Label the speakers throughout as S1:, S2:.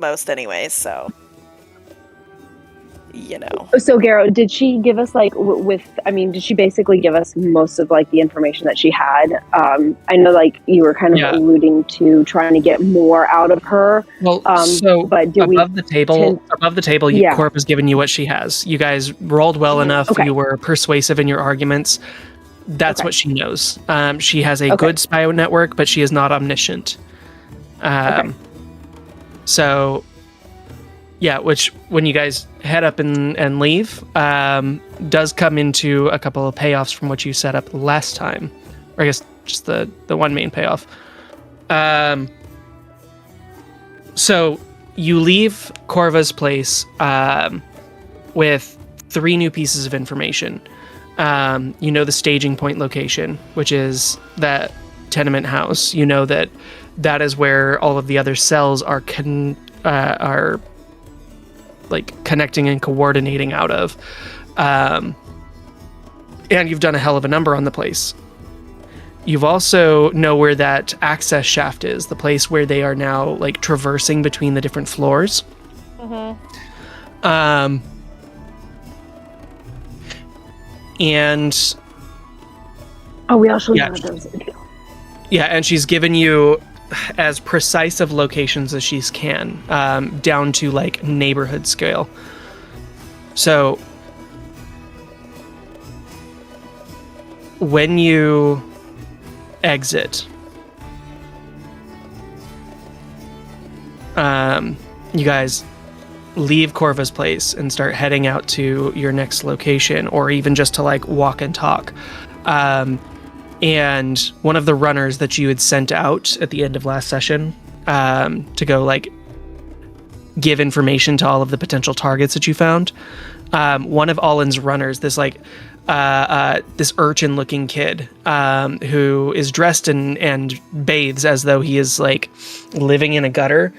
S1: most anyways, so you know.
S2: So, Garrow, did she give us did she basically give us most of like the information that she had? I know like you were kind of alluding to trying to get more out of her.
S3: Well, but above the table, Corp has given you what she has. You guys rolled well enough. Okay. You were persuasive in your arguments. That's what she knows. She has a good spy network, but she is not omniscient. So, yeah, which when you guys head up and leave, does come into a couple of payoffs from what you set up last time. Or I guess just the one main payoff. So you leave Corva's place with 3 new pieces of information. You know the staging point location, which is that tenement house. You know that is where all of the other cells are like connecting and coordinating out of. And you've done a hell of a number on the place. You've also know where that access shaft is, the place where they are now like traversing between the different floors. And
S2: we also know those.
S3: Yeah, and she's given you as precise of locations as she can, down to like neighborhood scale. So when you exit, you guys leave Corva's place and start heading out to your next location, or even just to like walk and talk. And one of the runners that you had sent out at the end of last session to go like give information to all of the potential targets that you found, one of Allen's runners, this like this urchin-looking kid who is dressed and bathes as though he is like living in a gutter,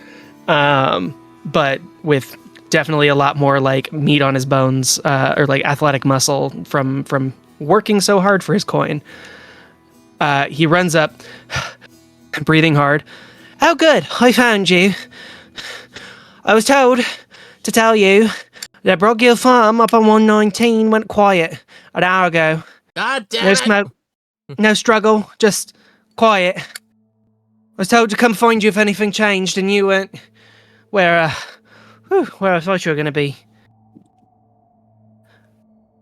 S3: but with definitely a lot more like meat on his bones, or like athletic muscle from working so hard for his coin. He runs up, breathing hard. Oh, good. I found you. I was told to tell you that Broadgill Farm up on 119 went quiet an hour ago.
S4: God damn
S3: No
S4: it.
S3: smoke, no struggle, just quiet. I was told to come find you if anything changed, and you went where I thought you were going to be.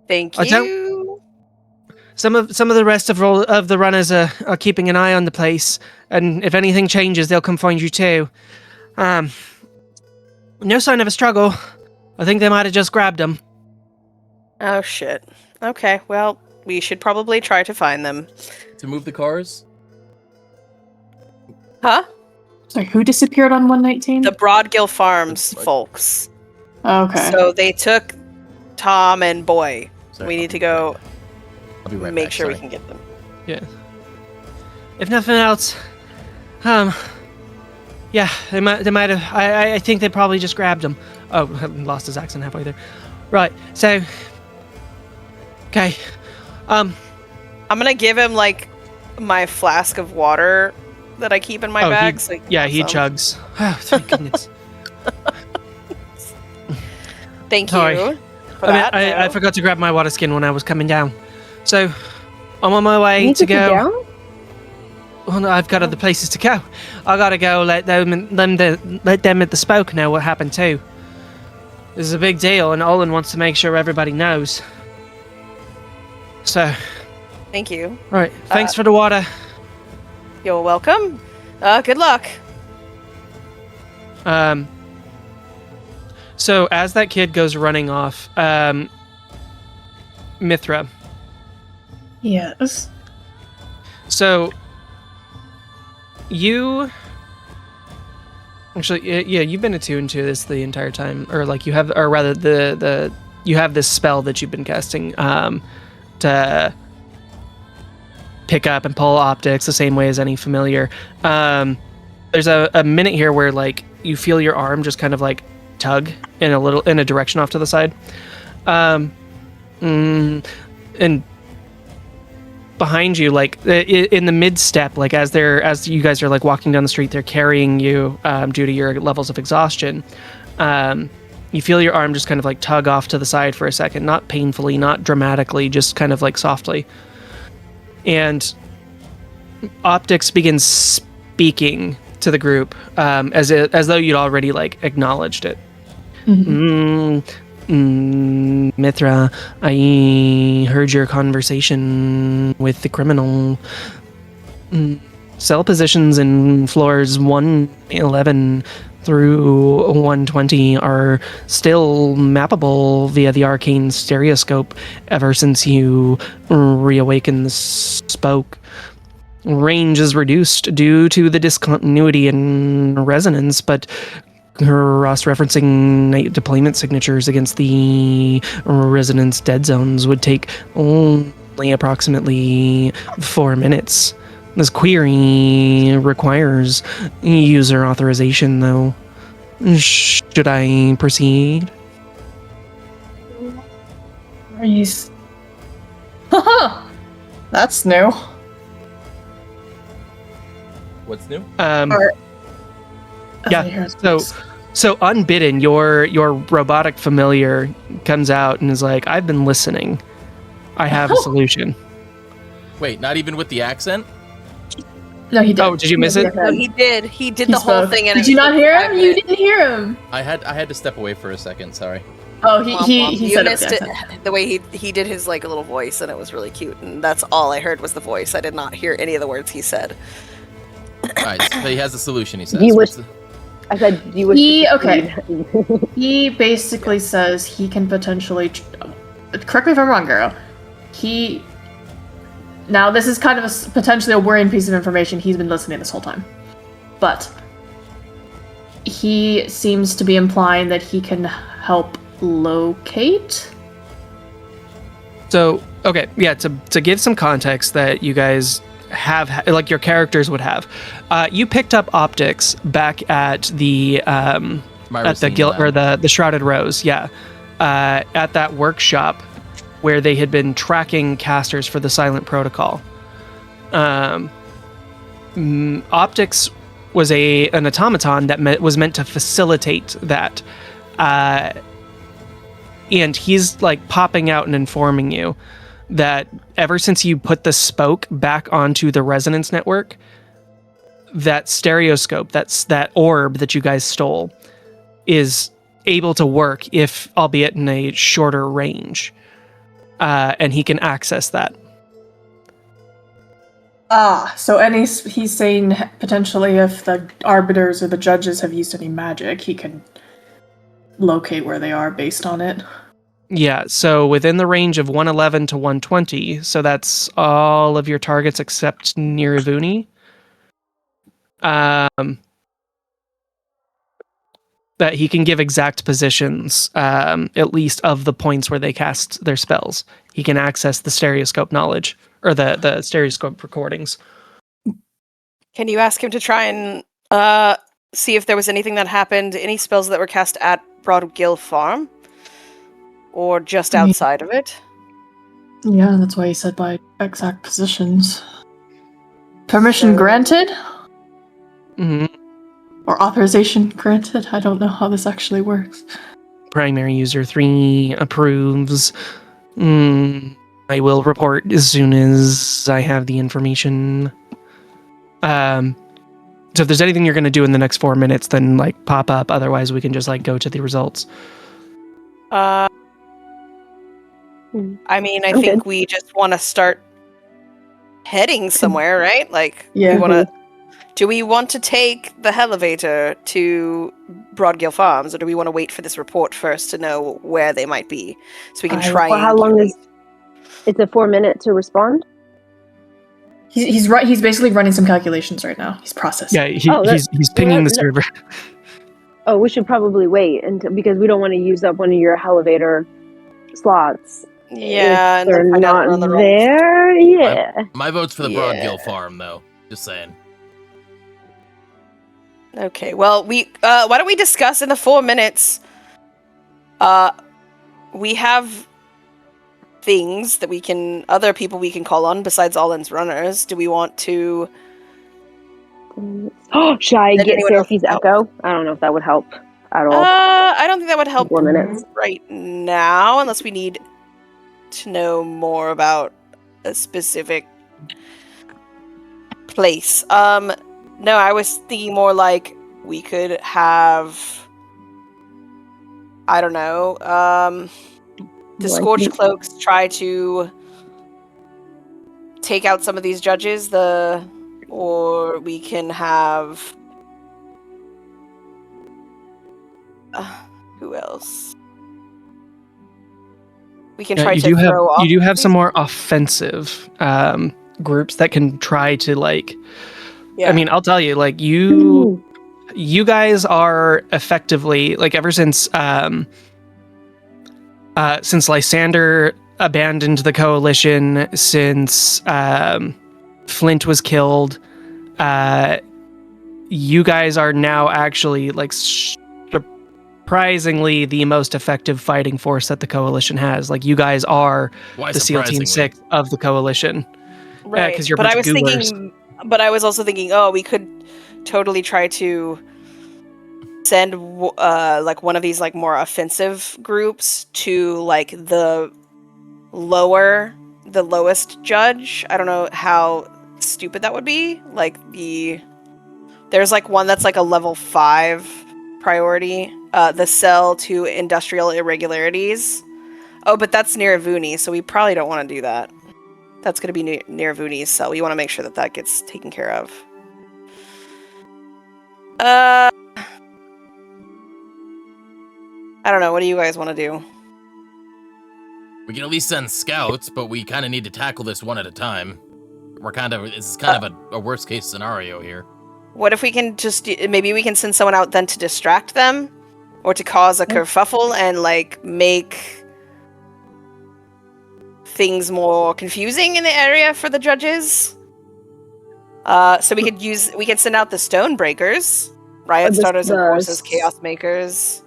S1: Thank you.
S3: Some of the rest of the runners are keeping an eye on the place, and if anything changes, they'll come find you too. No sign of a struggle. I think they might have just grabbed them.
S1: Oh shit. Okay, well, we should probably try to find them.
S4: To move the cars?
S1: Huh?
S5: Sorry, who disappeared on 119?
S1: The Broadgill Farms folks.
S5: Okay.
S1: So they took Tom and Boy. Sorry, we need to go
S4: I'll be right
S1: make
S4: back,
S1: sure
S4: sorry.
S1: we can get them.
S3: Yeah. If nothing else, yeah, they might have. I think they probably just grabbed him. Oh, lost his accent halfway there. Right. So, okay. I'm
S1: gonna give him like my flask of water that I keep in my bag.
S3: He chugs. Oh, thank goodness.
S1: Thank you.
S3: Sorry. I forgot to grab my water skin when I was coming down. So, I'm on my way to go. Well, no, I've got other places to go. I gotta go let them at the spoke know what happened too. This is a big deal, and Olin wants to make sure everybody knows. So.
S1: Thank you.
S3: All right. Thanks for the water.
S1: You're welcome. Good luck.
S3: So as that kid goes running off, Mithra.
S5: Yes.
S3: So you actually, yeah, you've been attuned to this the entire time, or like you have, or rather, you have this spell that you've been casting to pick up and pull optics the same way as any familiar. There's a minute here where like you feel your arm just kind of like tug in a direction off to the side, and behind you, like in the mid step, like as you guys are like walking down the street, they're carrying you due to your levels of exhaustion. You feel your arm just kind of like tug off to the side for a second, not painfully, not dramatically, just kind of like softly. And Optics begins speaking to the group as though you'd already like acknowledged it. Mithra, I heard your conversation with the criminal. Cell positions in floors 111 through 120 are still mappable via the arcane stereoscope ever since you reawakened the spoke. Range is reduced due to the discontinuity in resonance, but cross-referencing night deployment signatures against the resonance dead zones would take only approximately 4 minutes. This query requires user authorization, though. Should I proceed?
S5: Nice. Haha! That's new.
S4: What's new?
S3: Yeah. So unbidden, your robotic familiar comes out and is like, "I've been listening. I have a solution."
S4: Wait, not even with the accent?
S5: No, he did.
S3: Oh, did you miss it?
S1: No, he did. He did the whole thing.
S5: Did you not hear him? You didn't hear him.
S4: I had to step away for a second. Sorry.
S5: Oh, he
S1: you
S5: said
S1: missed
S5: it.
S1: The way he did his like little voice, and it was really cute. And that's all I heard was the voice. I did not hear any of the words he said.
S4: All right, so he has a solution. He says.
S2: I said, "Do you wish?"
S5: He basically says he can potentially. Correct me if I'm wrong, girl. Now, this is kind of potentially a worrying piece of information. He's been listening this whole time. But he seems to be implying that he can help locate?
S3: So, okay, yeah, to give some context that you guys have, like your characters would have, you picked up Optics back at the the Shrouded Rose, yeah, at that workshop where they had been tracking casters for the Silent Protocol. Optics was an automaton that was meant to facilitate that. And he's like popping out and informing you that ever since you put the spoke back onto the resonance network, that stereoscope, that orb that you guys stole, is able to work, if albeit in a shorter range. And he can access that.
S5: So he's saying potentially if the arbiters or the judges have used any magic, he can locate where they are based on it.
S3: Yeah, so within the range of 111 to 120, so that's all of your targets except Nirivuni. That he can give exact positions, at least of the points where they cast their spells. He can access the stereoscope knowledge, or the stereoscope recordings.
S1: Can you ask him to try and see if there was anything that happened, any spells that were cast at Broadgill Farm? Or just outside of it?
S5: Yeah, that's why he said by exact positions. Permission granted?
S3: Mm-hmm.
S5: Or authorization granted? I don't know how this actually works.
S3: Primary user 3 approves. I will report as soon as I have the information. So if there's anything you're going to do in the next 4 minutes, then like pop up. Otherwise, we can just like go to the results.
S1: I mean, I think we just want to start heading somewhere, right? Like,
S5: yeah.
S1: Do we want to take the elevator to Broadgill Farms, or do we want to wait for this report first to know where they might be, so we can try?
S2: Well, how long is? It's a 4 minute to respond.
S5: He's right. He's basically running some calculations right now. He's processing.
S3: Yeah, he's pinging the server.
S2: Oh, we should probably wait because we don't want to use up one of your elevator slots.
S1: Yeah,
S2: if they're not there. Yeah.
S4: My vote's for the Broadgill Farm, though. Just saying.
S1: Okay, well, why don't we discuss in the 4 minutes? We have things that other people we can call on besides Allen's runners. Do we want to?
S2: Should I
S1: Did
S2: get
S1: anyone else
S2: Seraphi's
S1: help?
S2: Echo? I don't know if that would help at all.
S1: I don't think that would help
S2: 4 minutes.
S1: right now, unless we need to know more about a specific place. No, I was thinking more like we could have, I don't know, the Scorched Cloaks try to take out some of these judges, or we can have who else? We can try to throw off.
S3: You do have some more offensive groups that can try to like.
S1: Yeah.
S3: I mean, I'll tell you, like you guys are effectively like ever since Lysander abandoned the coalition, since Flint was killed, you guys are now actually like surprisingly the most effective fighting force that the coalition has. Like you guys are the SEAL Team 6 of the coalition,
S1: right?
S3: Because you're
S1: but
S3: a
S1: I
S3: bunch
S1: was
S3: of goobers.
S1: but I was also thinking, oh, we could totally try to send like one of these like more offensive groups to like the lowest judge. I don't know how stupid that would be. Like there's like one that's like a level 5 priority. The cell to industrial irregularities. Oh, but that's near Avuni, so we probably don't want to do that. That's going to be near Avuni's cell. We want to make sure that gets taken care of. I don't know. What do you guys want to do?
S4: We can at least send scouts, but we kind of need to tackle this one at a time. This is kind of a worst case scenario here.
S1: What if we can maybe we can send someone out then to distract them, or to cause a kerfuffle and like make things more confusing in the area for the judges. So we could send out the Stonebreakers, Riot Starters, and Forces, Chaos Makers.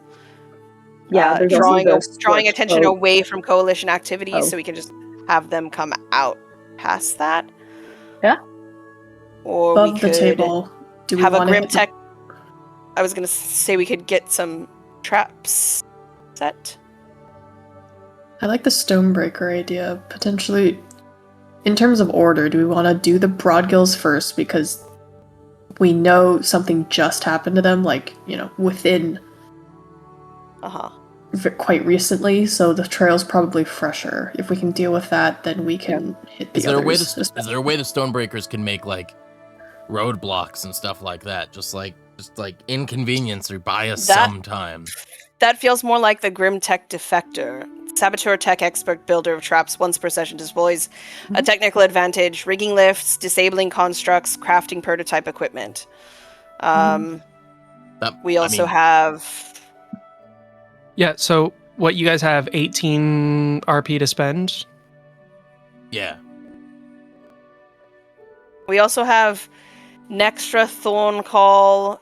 S2: Yeah,
S1: drawing attention away from coalition activities, so we can just have them come out past that.
S5: Yeah.
S1: Or
S5: above
S1: we could
S5: the table. Do we
S1: have a
S5: want
S1: Grim Tech. I was gonna say we could get some traps set.
S5: I like the Stonebreaker idea. Potentially, in terms of order, do we want to do the Broadgills first because we know something just happened to them, like, within quite recently, so the trail's probably fresher. If we can deal with that, then we can hit the others.
S4: Is there a way the Stonebreakers can make like roadblocks and stuff like that? Just like inconvenience or buy us some time.
S1: That feels more like the Grim Tech Defector. Saboteur Tech Expert Builder of Traps once per session deploys a technical advantage, rigging lifts, disabling constructs, crafting prototype equipment. We also have...
S3: Yeah, so what, you guys have 18 RP to spend?
S4: Yeah.
S1: We also have Nextra Thorncall,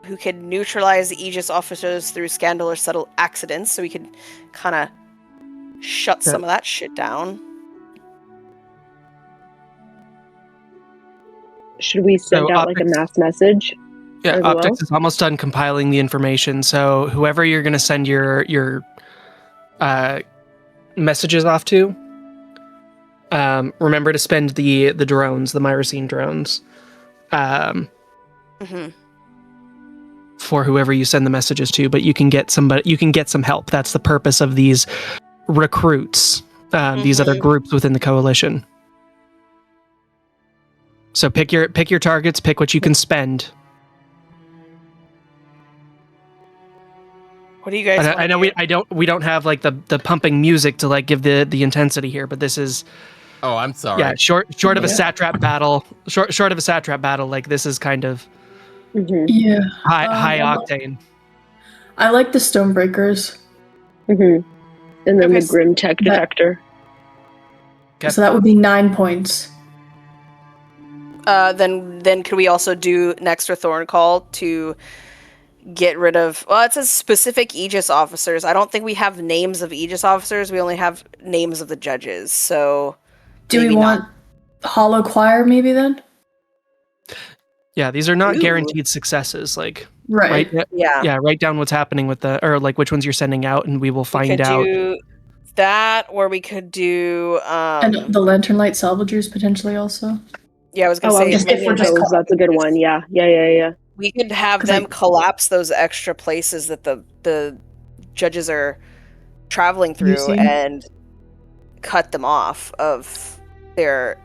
S1: who can neutralize the Aegis officers through scandal or subtle accidents, so we could kind of shut some of that shit down.
S2: Should we send out like a mass message?
S3: Yeah, Optics is almost done compiling the information, so whoever you're going to send your messages off to, remember to spend the drones, the Myrocene drones, for whoever you send the messages to. But you can get some help. That's the purpose of these recruits, these other groups within the coalition. So pick your targets, pick what you can spend.
S1: What do you guys?
S3: I know we don't have like the pumping music to like give the intensity here, but this is.
S4: Oh, I'm sorry.
S3: Yeah, short of a satrap battle. Short of a satrap battle, like this is kind of. High octane.
S5: I like the Stonebreakers.
S2: And then the Grim Tech Detector.
S5: So that would be 9 points.
S1: Then could we also do Nextra Thorncall to get rid of. Well, it says specific Aegis officers. I don't think we have names of Aegis officers. We only have names of the judges. So,
S5: Do we
S1: maybe
S5: want Hollow Choir maybe then?
S3: Yeah, these are not
S1: Ooh.
S3: guaranteed successes. Like,
S5: Right.
S1: Yeah.
S3: write down what's happening with or like which ones you're sending out, and we will find
S1: we could
S3: out.
S1: do that, or we could do.
S5: And the Lantern Light Salvagers potentially also.
S1: Yeah, I was gonna say
S5: just if we're just
S2: that's a good one. Yeah.
S1: we could have them collapse those extra places that the judges are traveling through and cut them off of their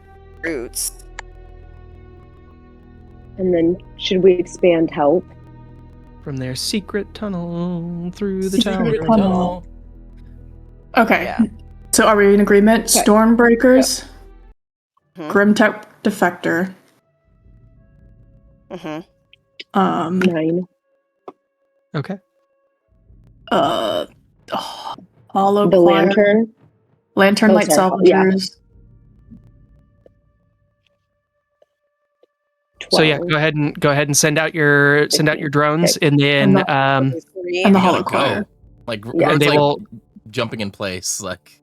S1: routes.
S2: And then should we expand help?
S3: From their secret tunnel through the
S5: Secret
S3: tower.
S5: tunnel. Okay.
S1: Yeah.
S5: So are we in agreement?
S2: Okay.
S5: Stormbreakers,
S1: Mhm.
S5: Grimtech Defector.
S1: Mhm.
S2: 9.
S3: Okay.
S5: Hollow
S2: The
S5: Choir,
S2: lantern.
S5: Light
S2: sorry, yeah.
S5: Salvagers.
S2: 12.
S3: So yeah, go ahead and send out your drones, and then
S5: And the
S4: We
S5: Hollow
S4: gotta
S5: Choir.
S4: go. Like,
S2: Yeah.
S4: Rourke's,
S3: They
S4: like,
S3: will-
S4: jumping in place. Like,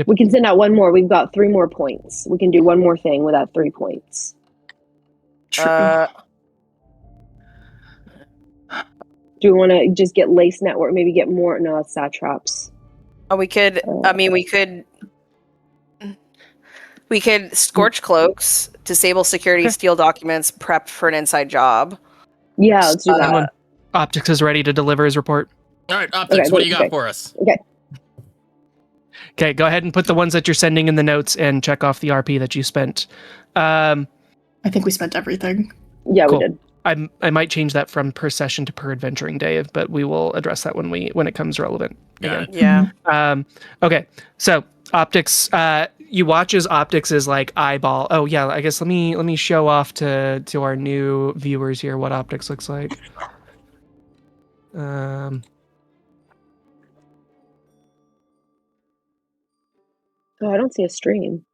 S2: We can send out one more. We've got 3 more points. We can do one more thing with that 3 points.
S5: True.
S2: Do we want to just get Lace Network? Maybe get more? No, it's Satraps.
S1: We could. I mean, we could. We could scorch cloaks, disable security, steal documents, prep for an inside job.
S2: Yeah, let's do that.
S3: Optics is ready to deliver his report.
S4: all right, Optics, what do you got for us?
S3: Okay, go ahead and put the ones that you're sending in the notes and check off the RP that you spent.
S5: I think we spent everything.
S2: Yeah,
S3: Cool.
S2: we did.
S3: I might change that from per session to per adventuring day, but we will address that when it comes relevant.
S4: Got it.
S1: Yeah.
S3: Okay, so Optics, you watch as Optics is like eyeball. Oh yeah, I guess let me show off to our new viewers here what Optics looks like.
S2: Oh, I don't see a stream.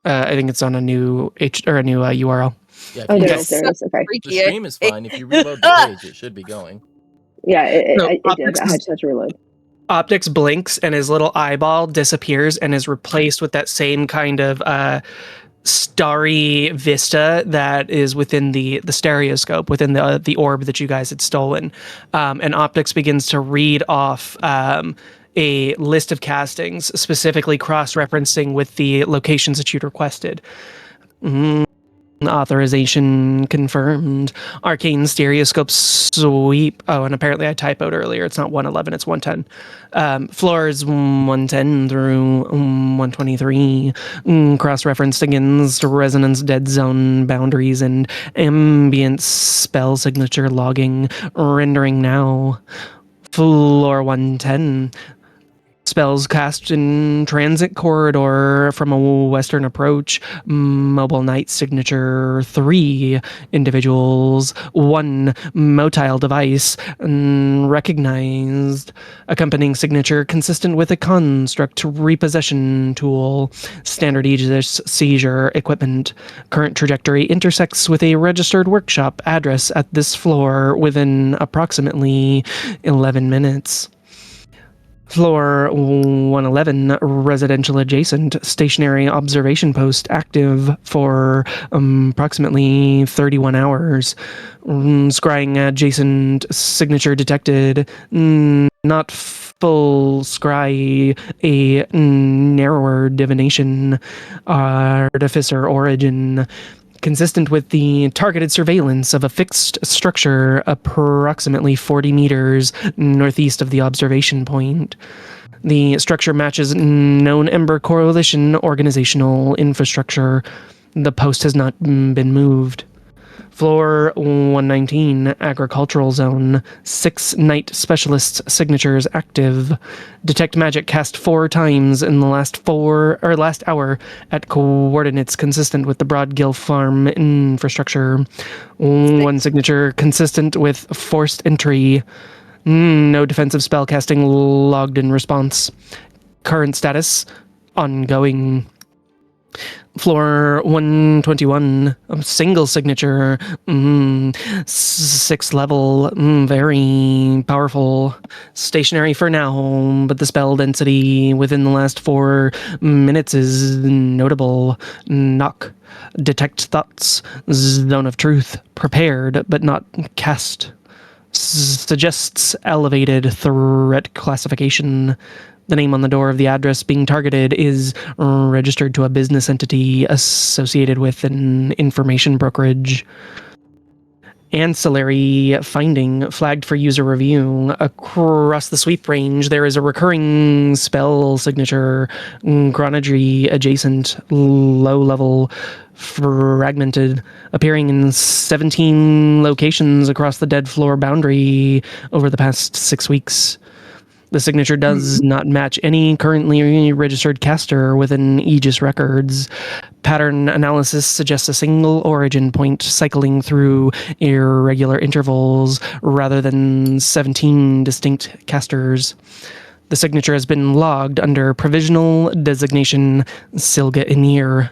S3: I think it's on a new URL.
S4: Yeah,
S2: Oh,
S4: if you
S2: there it
S4: guys-
S2: is. There it is. Okay.
S4: the stream is fine. If you reload the page, it should be going.
S2: Yeah, it did.
S3: Optics
S2: I had to touch reload.
S3: Optics blinks and his little eyeball disappears and is replaced with that same kind of starry vista that is within the stereoscope, within the orb that you guys had stolen. And Optics begins to read off a list of castings, specifically cross-referencing with the locations that you'd requested. Authorization confirmed. Arcane stereoscope sweep. Oh, and apparently I typoed earlier. It's not 111, it's 110. Floors 110 through 123. Cross-referenced against resonance dead zone boundaries and ambient spell signature logging. Rendering now. Floor 110. Spells cast in transit corridor from a western approach. Mobile night signature 3 individuals. 1 motile device recognized. Accompanying signature consistent with a construct repossession tool. Standard Aegis seizure equipment. Current trajectory intersects with a registered workshop address at this floor within approximately 11 minutes. Floor 111, residential adjacent, stationary observation post active for approximately 31 hours. Scrying adjacent signature detected. Not full scry, a narrower divination. Artificer origin. Consistent with the targeted surveillance of a fixed structure approximately 40 meters northeast of the observation point. The structure matches known Ember Coalition organizational infrastructure. The post has not been moved. Floor 119, agricultural zone. 6 night specialists signatures active. Detect magic cast 4 times in the last hour at coordinates consistent with the Broadgill farm infrastructure. 1 signature consistent with forced entry. No defensive spell casting logged in response. Current status ongoing. Floor 121, a single signature, 6th level, very powerful. Stationary for now, but the spell density within the last 4 minutes is notable. Knock, detect thoughts, zone of truth, prepared but not cast. Suggests elevated threat classification. The name on the door of the address being targeted is registered to a business entity associated with an information brokerage. Ancillary finding flagged for user review. Across the sweep range, there is a recurring spell signature, chronology adjacent, low level, fragmented, appearing in 17 locations across the dead floor boundary over the past 6 weeks. The signature does not match any currently registered caster within Aegis records. Pattern analysis suggests a single origin point cycling through irregular intervals rather than 17 distinct casters. The signature has been logged under provisional designation Silga Enir.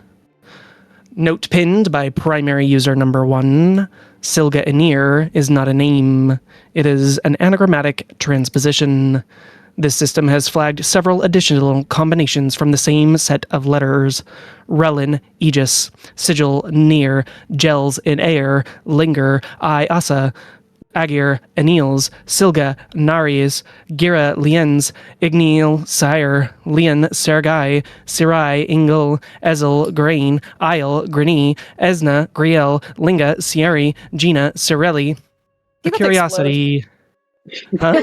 S3: Note pinned by primary user number 1. Silga Enir is not a name. It is an anagrammatic transposition. This system has flagged several additional combinations from the same set of letters. Relin, Aegis, Sigil, Near, Gels in Air, Linger, I, Asa, Agir, Anils, Silga, Narius, Gira, Liens, Ignil, Sire, Lian, Sergai, Sirai, Ingel, Ezel, Grain, Isle, Grini, Esna, Griel, Linga, Sieri, Gina, Cirelli. A curiosity. Huh?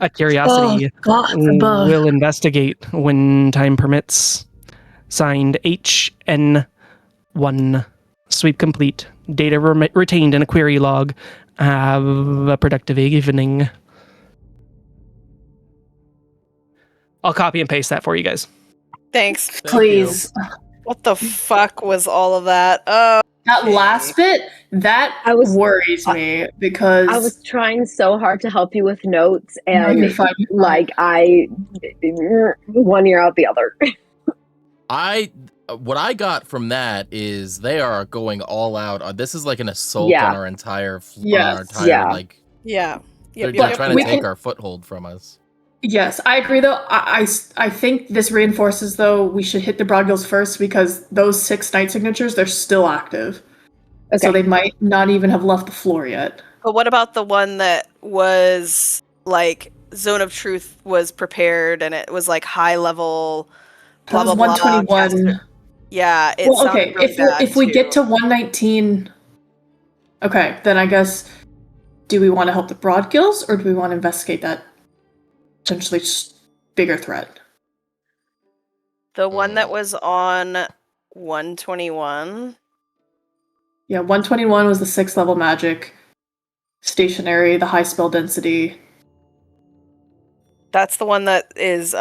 S3: A curiosity. Will investigate when time permits. Signed HN1. Sweep complete. Data retained in a query log. Have a productive evening. I'll copy and paste that for you guys.
S1: Thanks.
S5: Please.
S1: What the fuck was all of that? Oh,
S5: That last bit, that worries me because
S2: I was trying so hard to help you with notes,
S5: No,
S2: and
S5: you're fine.
S2: I one ear out the other.
S4: What I got from that is they are going all out. This is like an assault on our entire, like.
S1: Yeah.
S4: They're trying to take our foothold from us.
S5: Yes, I agree. Though I think this reinforces though we should hit the Broadgills first because those 6 night signatures they're still active, so they might not even have left the floor yet.
S1: But what about the one that was like Zone of Truth was prepared and it was like high level?
S5: That was 121.
S1: Yeah.
S5: Well, okay. If we get to 119, okay, then I guess do we want to help the Broadgills or do we want to investigate that potentially bigger threat?
S1: The one that was on 121.
S5: Yeah, 121 was the 6th level magic. Stationary, the high spell density.
S1: That's the one that is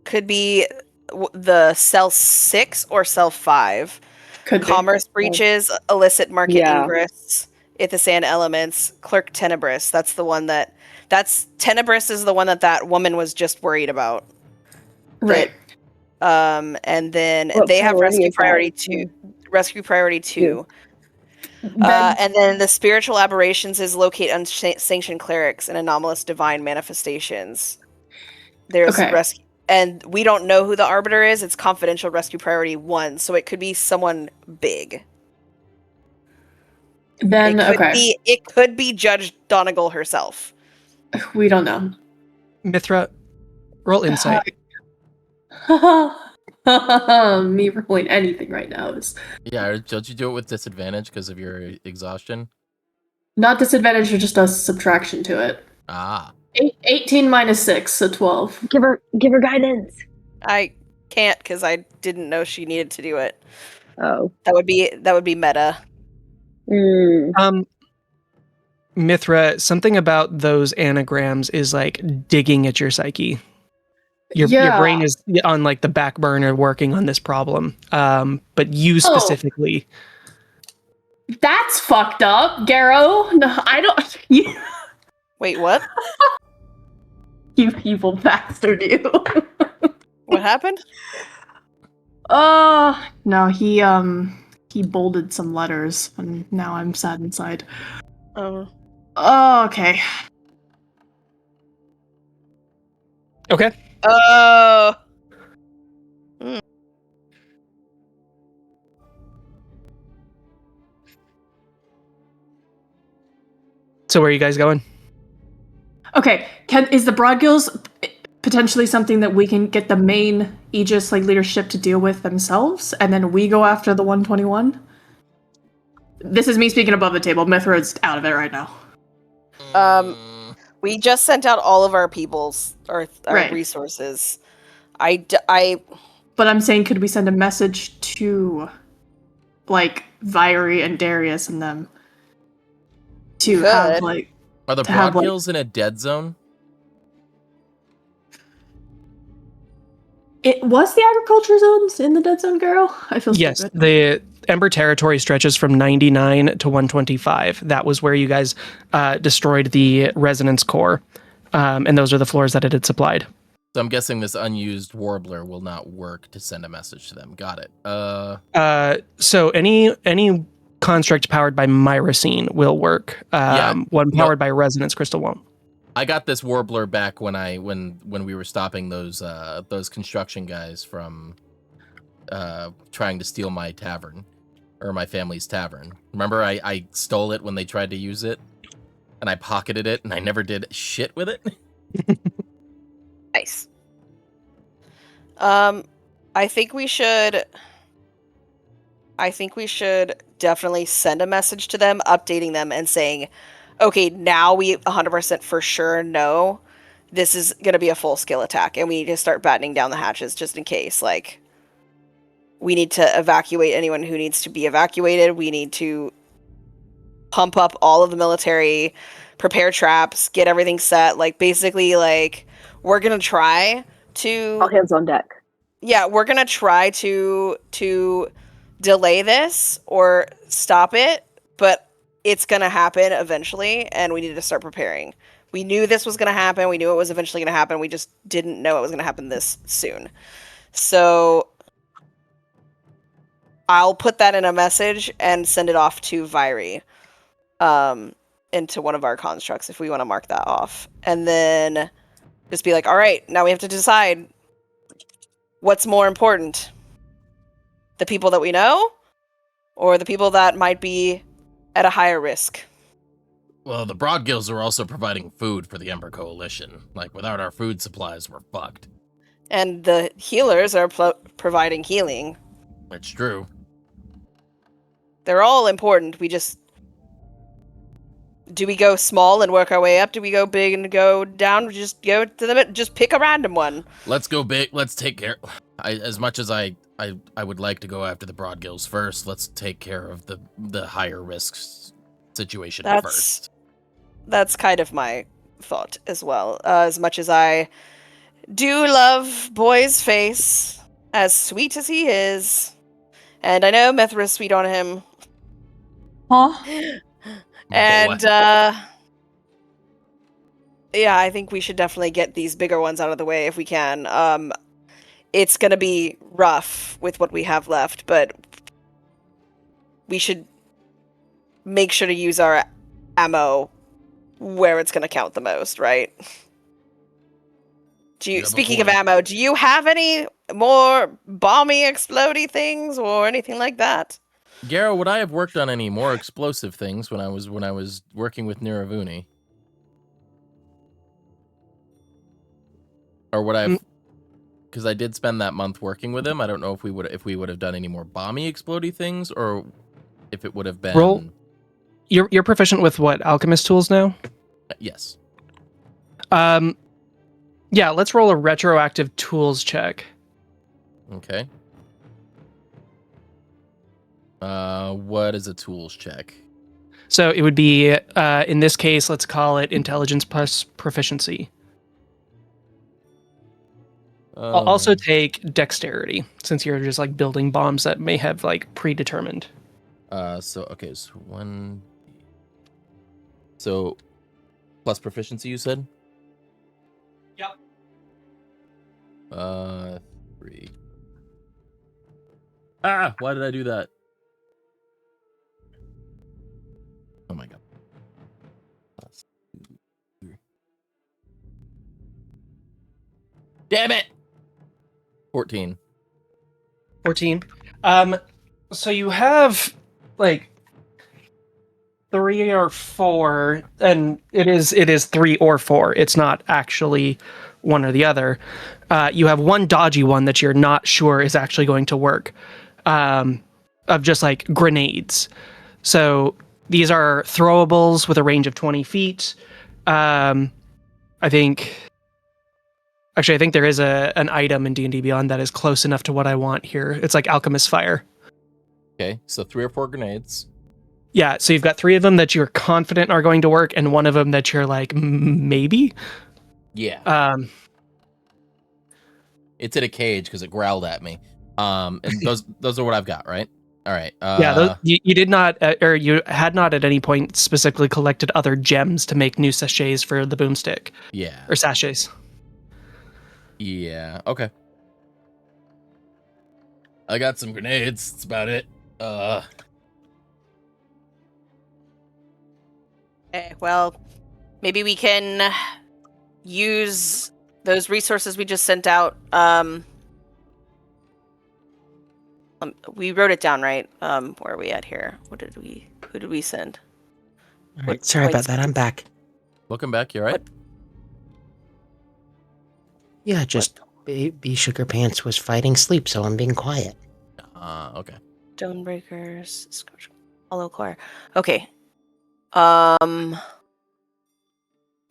S1: could be the cell 6 or cell 5. Commerce breaches, illicit market ingress, Ithasand elements, clerk tenebris. That's the one that's tenebris is the one that woman was just worried about.
S5: Right.
S1: And then they have rescue priority 2. Rescue priority 2. And then the spiritual aberrations is locate unsanctioned clerics and anomalous divine manifestations. There's rescue, and we don't know who the arbiter is. It's confidential rescue priority 1, so it could be someone big.
S5: Then
S1: it could be Judge Donegal herself.
S5: We don't know.
S3: Mithra, roll insight.
S5: Me rolling anything right now is.
S4: Yeah, don't you do it with disadvantage because of your exhaustion?
S5: Not disadvantage, or just a subtraction to it. 18 minus 6, so 12.
S2: Give her guidance.
S1: I can't because I didn't know she needed to do it.
S2: Oh,
S1: that would be meta.
S3: Mithra, something about those anagrams is like digging at your psyche. Your brain is on like the back burner working on this problem. But you specifically.
S5: That's fucked up, Garrow. No, I don't.
S1: Wait, what?
S5: You evil bastard, you.
S1: What happened?
S5: No, he bolded some letters, and now I'm sad inside.
S1: Oh.
S5: Oh, okay.
S3: Okay.
S1: Oh.
S3: So where are you guys going?
S5: Okay, is the Broadgills potentially something that we can get the main Aegis leadership to deal with themselves, and then we go after the 121? This is me speaking above the table. Mithra's out of it right now.
S1: We just sent out all of our people's our
S5: Right.
S1: resources.
S5: But I'm saying, could we send a message to, Viry and Darius and them to
S1: Could.
S5: have,
S4: Are the Broadgills in a dead zone?
S5: It was the agriculture zones in the dead zone, girl? I feel
S3: Yes,
S5: stupid.
S3: the Ember territory stretches from 99 to 125. That was where you guys destroyed the resonance core, and those are the floors that it had supplied.
S4: So I'm guessing this unused warbler will not work to send a message to them. Got it.
S3: So any construct powered by Myrocene will work. One powered by resonance crystal won't.
S4: I got this warbler back when we were stopping those construction guys from trying to steal my tavern, or my family's tavern. Remember, I stole it when they tried to use it, and I pocketed it, and I never did shit with it.
S1: Nice. I think we should definitely send a message to them, updating them and saying, okay, now we 100% for sure know this is going to be a full-scale attack, and we need to start battening down the hatches just in case. We need to evacuate anyone who needs to be evacuated. We need to pump up all of the military, prepare traps, get everything set. Basically, we're going to try to...
S2: All hands on deck.
S1: Yeah, we're going to try to delay this or stop it, but it's going to happen eventually, and we need to start preparing. We knew this was going to happen. We knew it was eventually going to happen. We just didn't know it was going to happen this soon. So I'll put that in a message and send it off to Viry into one of our constructs if we want to mark that off. And then just be like, all right, now we have to decide what's more important. The people that we know or the people that might be at a higher risk?
S4: Well, the Broadgills are also providing food for the Ember Coalition. Without our food supplies, we're fucked.
S1: And the healers are providing healing.
S4: It's true.
S1: They're all important. Do we go small and work our way up? Do we go big and go down? Just go to the just pick a random one.
S4: Let's go big. Let's take care. As much as I would like to go after the Broadgills first, let's take care of the higher risks situation first.
S1: That's kind of my thought as well. As much as I do love Boy's face, as sweet as he is, and I know Mithra's sweet on him.
S5: Huh?
S1: And yeah, I think we should definitely get these bigger ones out of the way if we can. It's gonna be rough with what we have left, but we should make sure to use our ammo where it's gonna count the most, right? Speaking of ammo, do you have any more bomby, explodey things or anything like that?
S4: Garrow, would I have worked on any more explosive things when I was working with Niravuni? Or would I have, because I did spend that month working with him. I don't know if we would have done any more bomby, explodey things, or if it would have been.
S3: Roll. You're proficient with what, alchemist tools now?
S4: Yes.
S3: Yeah, let's roll a retroactive tools check.
S4: Okay. What is a tools check?
S3: So it would be, in this case, let's call it intelligence plus proficiency. I'll also take dexterity, since you're just building bombs that may have predetermined.
S4: So one. So plus proficiency, you said? Yep. 3. Ah, why did I do that? Oh my god. 3. Damn it! 14.
S3: 14. So you have like 3 or 4, and it is 3 or 4. It's not actually one or the other. You have one dodgy one that you're not sure is actually going to work, of just like grenades. So these are throwables with a range of 20 feet. I think there is an item in D&D Beyond that is close enough to what I want here. It's like Alchemist Fire.
S4: Okay, so 3 or 4 grenades.
S3: Yeah, so you've got 3 of them that you're confident are going to work, and 1 of them that you're like, maybe?
S4: Yeah. It's in a cage because it growled at me. And those are what I've got, right? All right.
S3: You did not, or you had not at any point specifically collected other gems to make new sachets for the boomstick.
S4: Yeah.
S3: Or sachets.
S4: Yeah. Okay. I got some grenades. That's about it.
S1: Okay, well, maybe we can use those resources we just sent out. We wrote it down, right? Where are we at here? Who did we send?
S6: All right, sorry about that. I'm back.
S4: Welcome back. You all right?
S6: Yeah, just Baby Sugar Pants was fighting sleep, so I'm being quiet.
S4: Okay.
S1: Stonebreakers, Hollow Core. Okay.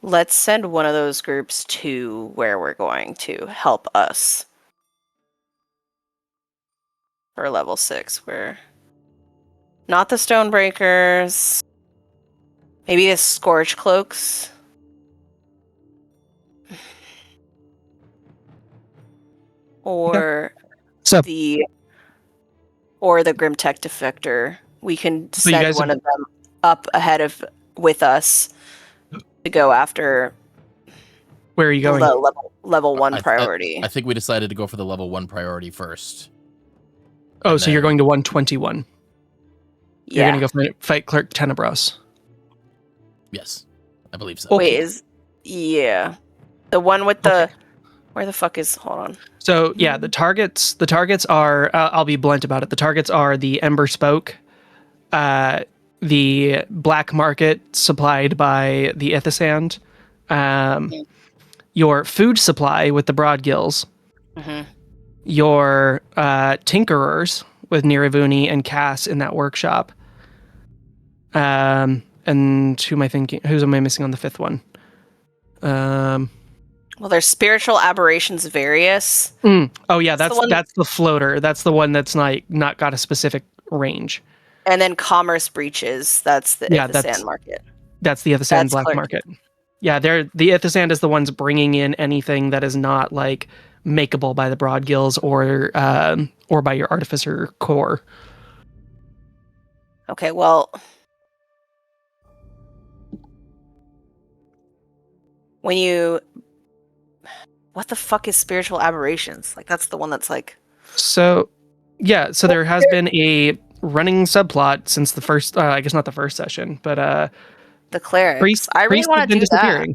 S1: Let's send one of those groups to where we're going to help us. For level 6, we're not the Stonebreakers. Maybe the Scorch Cloaks. Or the Grimtech Defector. We can send one of them up ahead with us to go after.
S3: Where are you going?
S1: The level 1 priority.
S4: I think we decided to go for the level 1 priority first.
S3: Oh, so you're going to 121.
S1: Yeah.
S3: You're going to go fight Clerk Tenebros.
S4: Yes, I believe so.
S1: Wait, the one with the... Okay. Where the fuck is... Hold on.
S3: So, yeah, the targets are... I'll be blunt about it. The targets are the Ember Spoke, the Black Market supplied by the Ithasand, your food supply with the Broadgills, your Tinkerers with Niravuni and Cass in that workshop. And who am I missing on the 5th one?
S1: Well, there's Spiritual Aberrations Various.
S3: Oh yeah, that's the floater. That's the one that's not got a specific range.
S1: And then Commerce Breaches. That's the Ithasand Market.
S3: That's the Ithasand Black Market. Yeah, the Ithasand is the ones bringing in anything that is not like makeable by the Broadgills or by your Artificer core.
S1: Okay, well, what the fuck is Spiritual Aberrations? Like, that's the one that's like...
S3: So there has been a running subplot since the first, I guess not the first session, but
S1: the clerics. I really want to do that.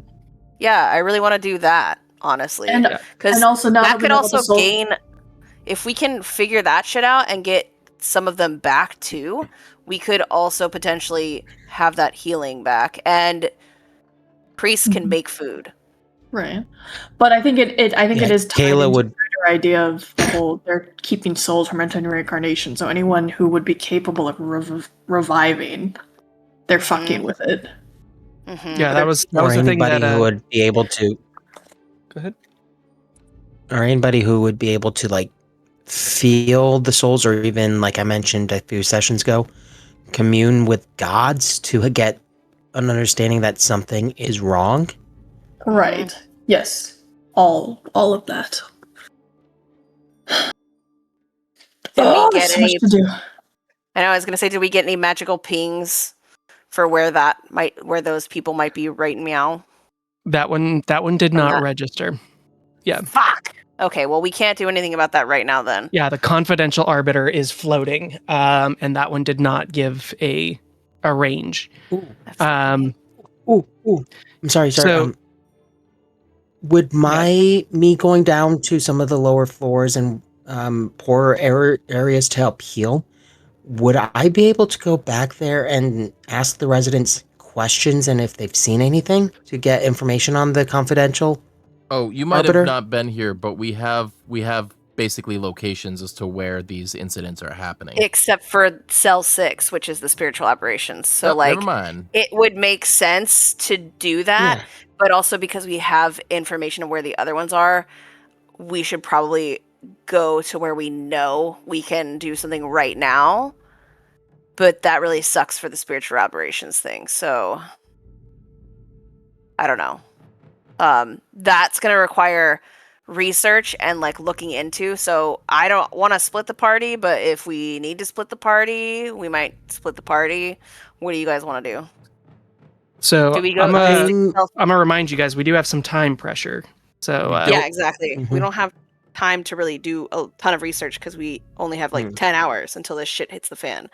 S1: Yeah, I really want to do that, honestly.
S5: And also now
S1: that could also gain... If we can figure that shit out and get some of them back too, we could also potentially have that healing back. And priests can make food.
S5: Right. But I think it is tied
S6: Kayla
S5: into
S6: would...
S5: the greater idea of the whole they're keeping souls from entering reincarnation. So anyone who would be capable of reviving, they're fucking with it.
S3: Yeah, that was the thing that
S6: who would be able to...
S3: Go ahead.
S6: Or anybody who would be able to like feel the souls, or even like I mentioned a few sessions ago, commune with gods to get an understanding that something is wrong.
S5: Right. Yes. All of that.
S1: Did we get
S5: so much to do.
S1: I know I was gonna say, did we get any magical pings for where those people might be right in Meow?
S3: That one did not
S1: that.
S3: register. Yeah.
S1: Fuck. Okay, well, we can't do anything about that right now then.
S3: Yeah, the confidential arbiter is floating, and that one did not give a range.
S6: Ooh.
S3: Um,
S6: I'm sorry.
S3: So-
S6: Would me going down to some of the lower floors and poorer areas to help heal, would I be able to go back there and ask the residents questions and if they've seen anything to get information on the confidential?
S4: Oh, you might
S6: Arbiter?
S4: have not been here, but we have basically locations as to where these incidents are happening.
S1: Except for Cell 6, which is the spiritual operations. So,
S4: Never mind.
S1: it would make sense to do that, but also because we have information of where the other ones are, we should probably go to where we know we can do something right now. But that really sucks for the spiritual operations thing. So, I don't know. That's going to require research and looking into. So I don't want to split the party, but if we need to split the party, we might split the party. What do you guys want to do?
S3: So
S1: Do we go?
S3: I'm gonna remind you guys, we do have some time pressure. So
S1: yeah, exactly.
S6: Mhm.
S1: We don't have time to really do a ton of research because we only have 10 hours until this shit hits the fan.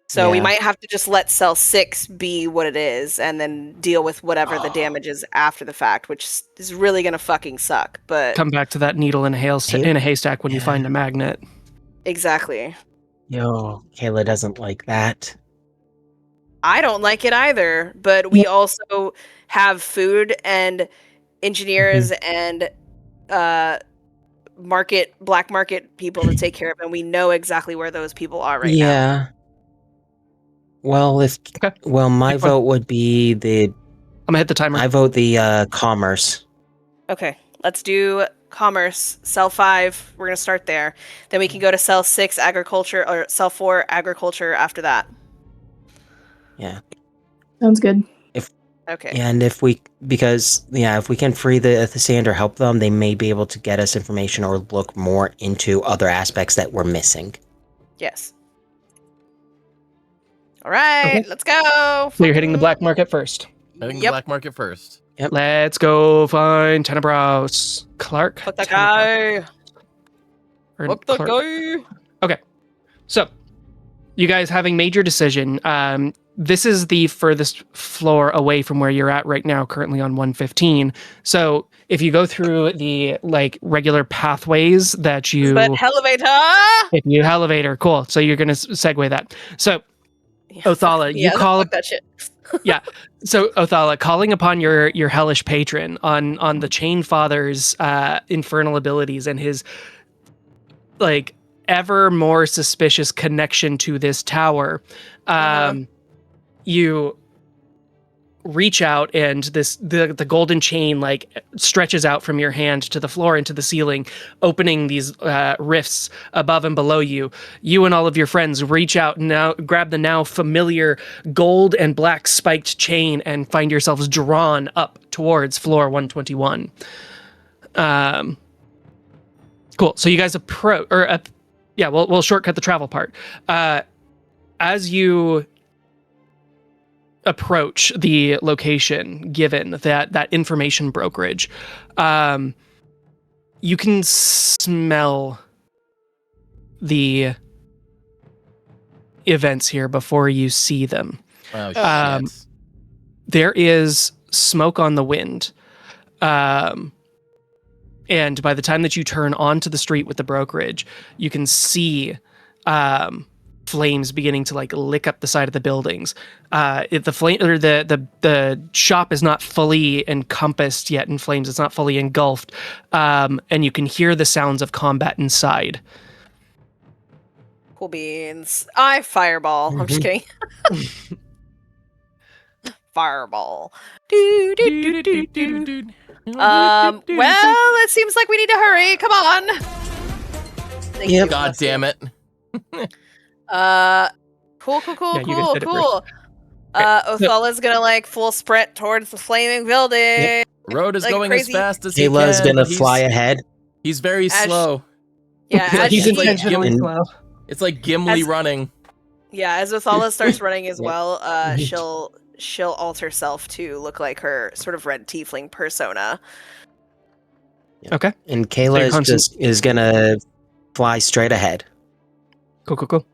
S1: So we might have to just let Cell 6 be what it is and then deal with whatever the damage is after the fact, which is really going to fucking suck. But
S3: come back to that needle in a haystack when you find a magnet.
S1: Exactly.
S6: Yo, Kayla doesn't like that.
S1: I don't like it either, but we also have food and engineers and black market people to take care of, and we know exactly where those people are right now.
S6: Yeah. Well, my vote would be the.
S3: I'm gonna hit the timer.
S6: I vote the commerce.
S1: Okay, let's do commerce. Cell 5, we're gonna start there. Then we can go to Cell 6 agriculture, or Cell 4 agriculture after that.
S6: Yeah.
S5: Sounds good.
S1: Okay.
S6: And if we can free the sand or help them, they may be able to get us information or look more into other aspects that we're missing.
S1: Yes. All right, let's go.
S3: So you're hitting the black market first.
S4: Hitting the black market first.
S6: Yep.
S3: Let's go find Tenebraus. Clark.
S1: Fuck that guy.
S3: Fuck that guy. Okay. So, you guys having made your decision. This is the furthest floor away from where you're at right now, currently on 115. So, if you go through the regular pathways that you...
S1: But elevator!
S3: If you elevator, cool. So you're going to segue that. So, Othala, you call
S1: that shit.
S3: Yeah. So Othala, calling upon your hellish patron on the Chain Father's infernal abilities and his ever more suspicious connection to this tower, you reach out and the golden chain stretches out from your hand to the floor into the ceiling, opening these rifts above and below you. You and all of your friends reach out and now grab the now familiar gold and black spiked chain and find yourselves drawn up towards floor 121. Cool. So you guys we'll shortcut the travel part. As you approach the location given that information brokerage, you can smell the events here before you see them.
S4: Oh, shit.
S3: There is smoke on the wind, and by the time that you turn onto the street with the brokerage, you can see flames beginning to lick up the side of the buildings. The shop is not fully encompassed yet in flames. It's not fully engulfed, and you can hear the sounds of combat inside.
S1: Cool beans. I fireball. I'm just kidding. Fireball. Well, it seems like we need to hurry. Come on.
S6: Yep.
S4: God damn it.
S1: Cool.
S3: Yeah,
S1: Cool. Othala's gonna full sprint towards the flaming building.
S6: Yep.
S4: Road is going
S1: crazy.
S4: as fast as he
S6: Kayla's
S4: can.
S6: gonna fly ahead.
S4: He's very slow.
S1: Yeah,
S3: He's
S1: as
S3: intentionally slow.
S4: It's like Gimli running.
S1: Othala starts running as well, she'll alter self to look like her sort of red tiefling persona.
S3: Okay.
S6: And Kayla is gonna fly straight ahead.
S3: Cool.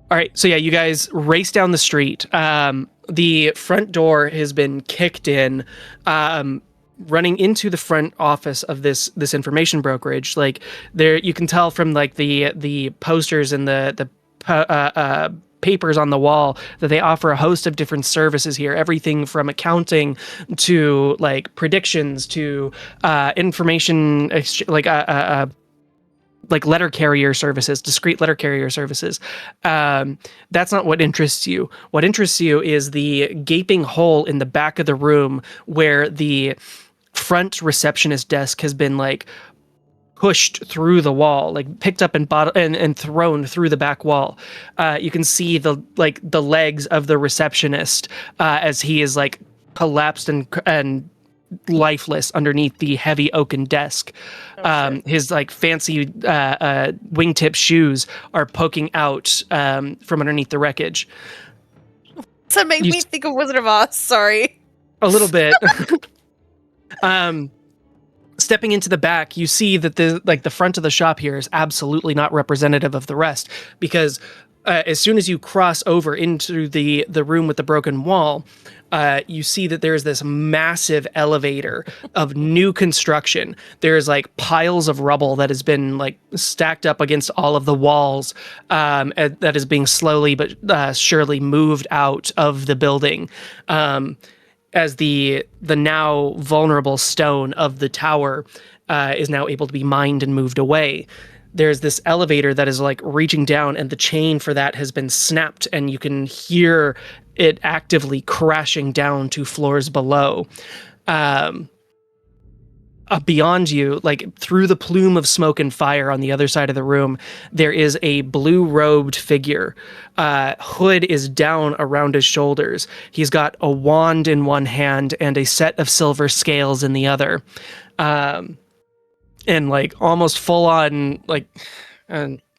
S3: All right, so yeah, you guys race down the street. The front door has been kicked in, running into the front office of this information brokerage. Like there, you can tell from like the posters and the papers on the wall that they offer a host of different services here. Everything from accounting to like predictions to information, like letter carrier services, discrete letter carrier services. That's not what interests you. What interests you is the gaping hole in the back of the room where the front receptionist desk has been like pushed through the wall, like picked up and thrown through the back wall. You can see the legs of the receptionist as he is like collapsed and lifeless underneath the heavy oaken desk. His like fancy wingtip shoes are poking out from underneath the wreckage.
S1: That made me think of Wizard of Oz. Sorry.
S3: A little bit. Stepping into the back, you see that the front of the shop here is absolutely not representative of the rest, because as soon as you cross over into the room with the broken wall, you see that there's this massive elevator of new construction. There's like piles of rubble that has been like stacked up against all of the walls, that is being slowly but surely moved out of the building. As the now vulnerable stone of the tower is now able to be mined and moved away. There's this elevator that is like reaching down, and the chain for that has been snapped, and you can hear it actively crashing down to floors below. Beyond you, like through the plume of smoke and fire on the other side of the room, there is a blue-robed figure. Hood is down around his shoulders. He's got a wand in one hand and a set of silver scales in the other. And like almost full on, like,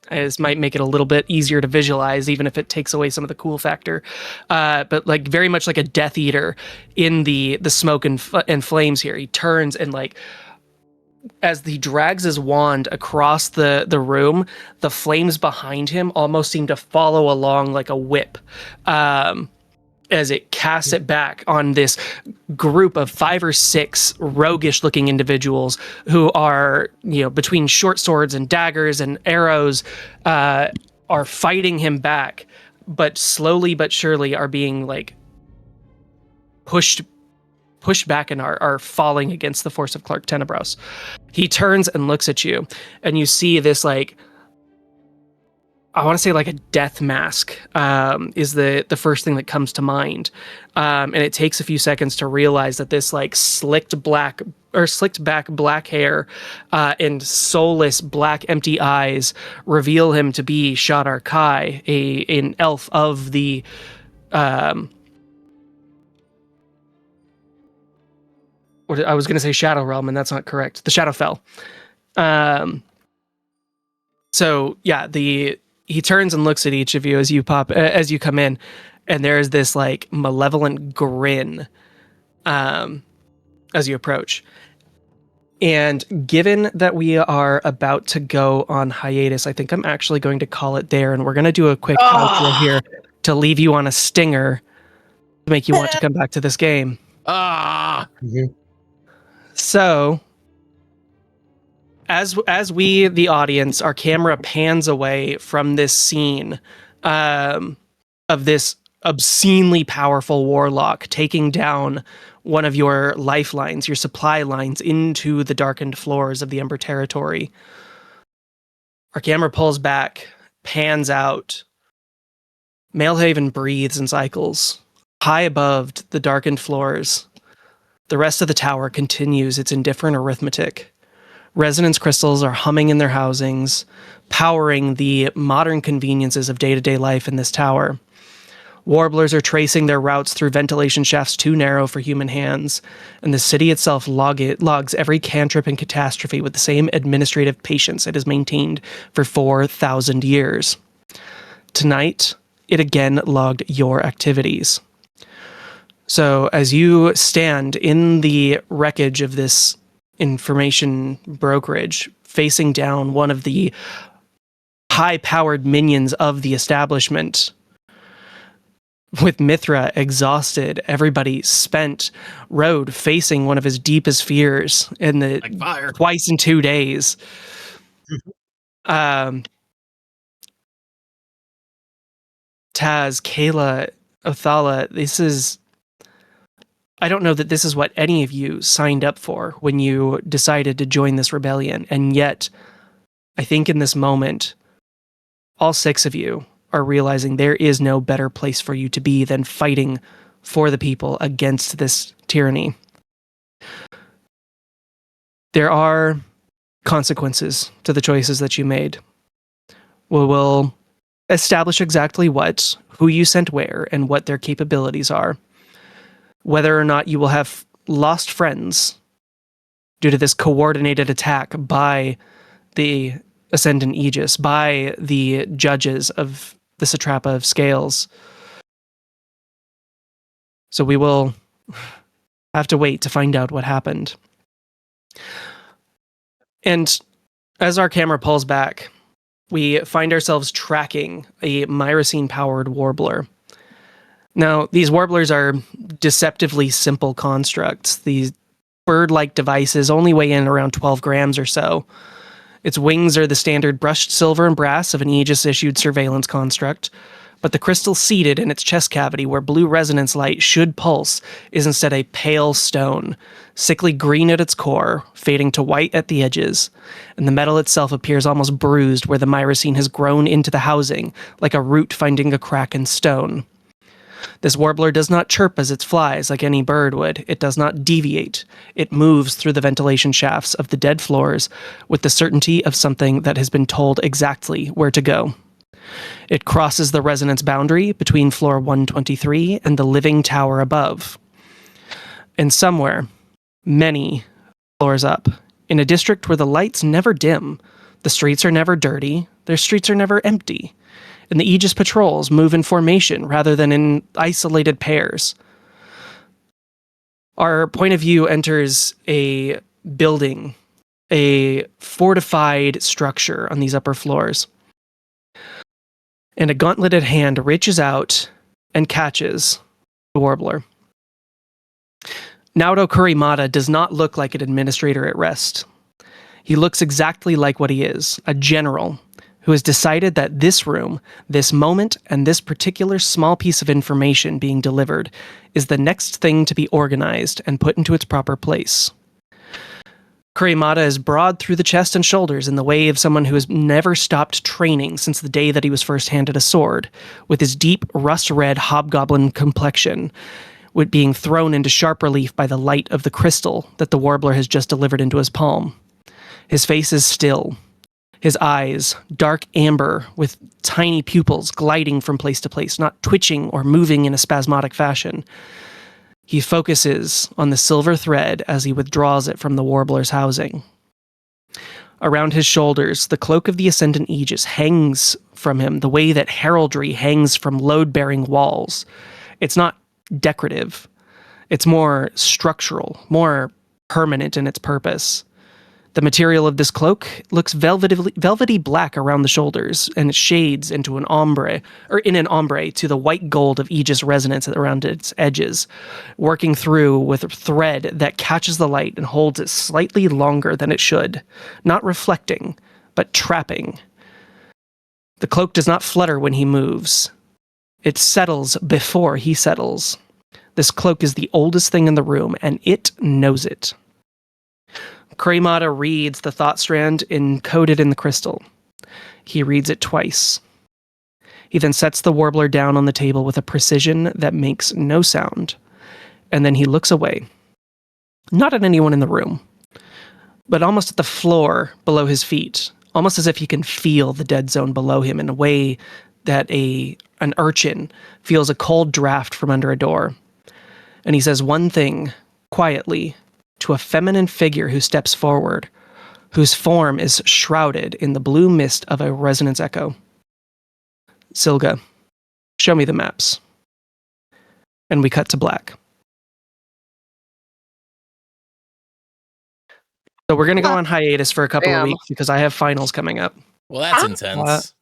S3: this might make it a little bit easier to visualize, even if it takes away some of the cool factor. But like very much like a Death Eater in the smoke and flames here. He turns and like, as he drags his wand across the room, the flames behind him almost seem to follow along like a whip. As it casts it back on this group of 5 or 6 roguish-looking individuals who are, between short swords and daggers and arrows, are fighting him back, but slowly but surely are being like pushed back and are falling against the force of Clark Tenebros. He turns and looks at you, and you see this like, I want to say like a death mask is the first thing that comes to mind. And it takes a few seconds to realize that this like slicked back black hair and soulless black empty eyes reveal him to be Shadar Kai, an elf of the I was going to say Shadow Realm, and that's not correct. The Shadowfell. So yeah, he turns and looks at each of you as you as you come in, and there's this like malevolent grin as you approach. And given that we are about to go on hiatus, I think I'm actually going to call it there, and we're going to do a quick outro here to leave you on a stinger to make you want to come back to this game. So, as we, the audience, our camera pans away from this scene of this obscenely powerful warlock taking down one of your lifelines, your supply lines, into the darkened floors of the Ember Territory. Our camera pulls back, pans out. Maelhaven breathes in cycles. High above the darkened floors, the rest of the tower continues its indifferent arithmetic. Resonance crystals are humming in their housings, powering the modern conveniences of day-to-day life in this tower. Warblers are tracing their routes through ventilation shafts too narrow for human hands, and the city itself logs every cantrip and catastrophe with the same administrative patience it has maintained for 4,000 years. Tonight, it again logged your activities. So as you stand in the wreckage of this information brokerage, facing down one of the high-powered minions of the establishment, with Mithra exhausted, everybody spent, Road facing one of his deepest fears in the twice in 2 days. Taz, Kayla, Othala, this is... I don't know that this is what any of you signed up for when you decided to join this rebellion, and yet, I think in this moment, all 6 of you are realizing there is no better place for you to be than fighting for the people against this tyranny. There are consequences to the choices that you made. We will establish exactly what, who you sent where, and what their capabilities are. Whether or not you will have lost friends due to this coordinated attack by the Ascendant Aegis, by the judges of the Satrapa of Scales. So we will have to wait to find out what happened. And as our camera pulls back, we find ourselves tracking a myrcene-powered warbler. Now, these warblers are deceptively simple constructs. These bird-like devices only weigh in around 12 grams or so. Its wings are the standard brushed silver and brass of an Aegis-issued surveillance construct, but the crystal seated in its chest cavity where blue resonance light should pulse is instead a pale stone, sickly green at its core, fading to white at the edges, and the metal itself appears almost bruised where the myrcene has grown into the housing, like a root finding a crack in stone. This warbler does not chirp as it flies like any bird would. It does not deviate. It moves through the ventilation shafts of the dead floors with the certainty of something that has been told exactly where to go. It crosses the resonance boundary between floor 123 and the living tower above. And somewhere, many floors up, in a district where the lights never dim, the streets are never dirty, their streets are never empty, and the Aegis patrols move in formation rather than in isolated pairs. Our point of view enters a building, a fortified structure on these upper floors. And a gauntleted hand reaches out and catches the warbler. Naoto Kurimata does not look like an administrator at rest. He looks exactly like what he is, a general who has decided that this room, this moment, and this particular small piece of information being delivered is the next thing to be organized and put into its proper place. Kurimata is broad through the chest and shoulders in the way of someone who has never stopped training since the day that he was first handed a sword, with his deep, rust-red hobgoblin complexion, with being thrown into sharp relief by the light of the crystal that the warbler has just delivered into his palm. His face is still. His eyes, dark amber, with tiny pupils gliding from place to place, not twitching or moving in a spasmodic fashion. He focuses on the silver thread as he withdraws it from the warbler's housing. Around his shoulders, the cloak of the Ascendant Aegis hangs from him the way that heraldry hangs from load-bearing walls. It's not decorative. It's more structural, more permanent in its purpose. The material of this cloak looks velvety black around the shoulders, and it shades into an ombre to the white gold of Aegis resonance around its edges, working through with a thread that catches the light and holds it slightly longer than it should, not reflecting, but trapping. The cloak does not flutter when he moves. It settles before he settles. This cloak is the oldest thing in the room, and it knows it. Kurimata reads the thought strand encoded in the crystal. He reads it twice. He then sets the warbler down on the table with a precision that makes no sound, and then he looks away. Not at anyone in the room, but almost at the floor below his feet, almost as if he can feel the dead zone below him in a way that an urchin feels a cold draft from under a door. And he says one thing, quietly, to a feminine figure who steps forward, whose form is shrouded in the blue mist of a resonance echo. Silga, show me the maps. And we cut to black. So we're gonna go on hiatus for a couple of
S1: Damn.
S3: weeks because I have finals coming up.
S4: Well, that's intense.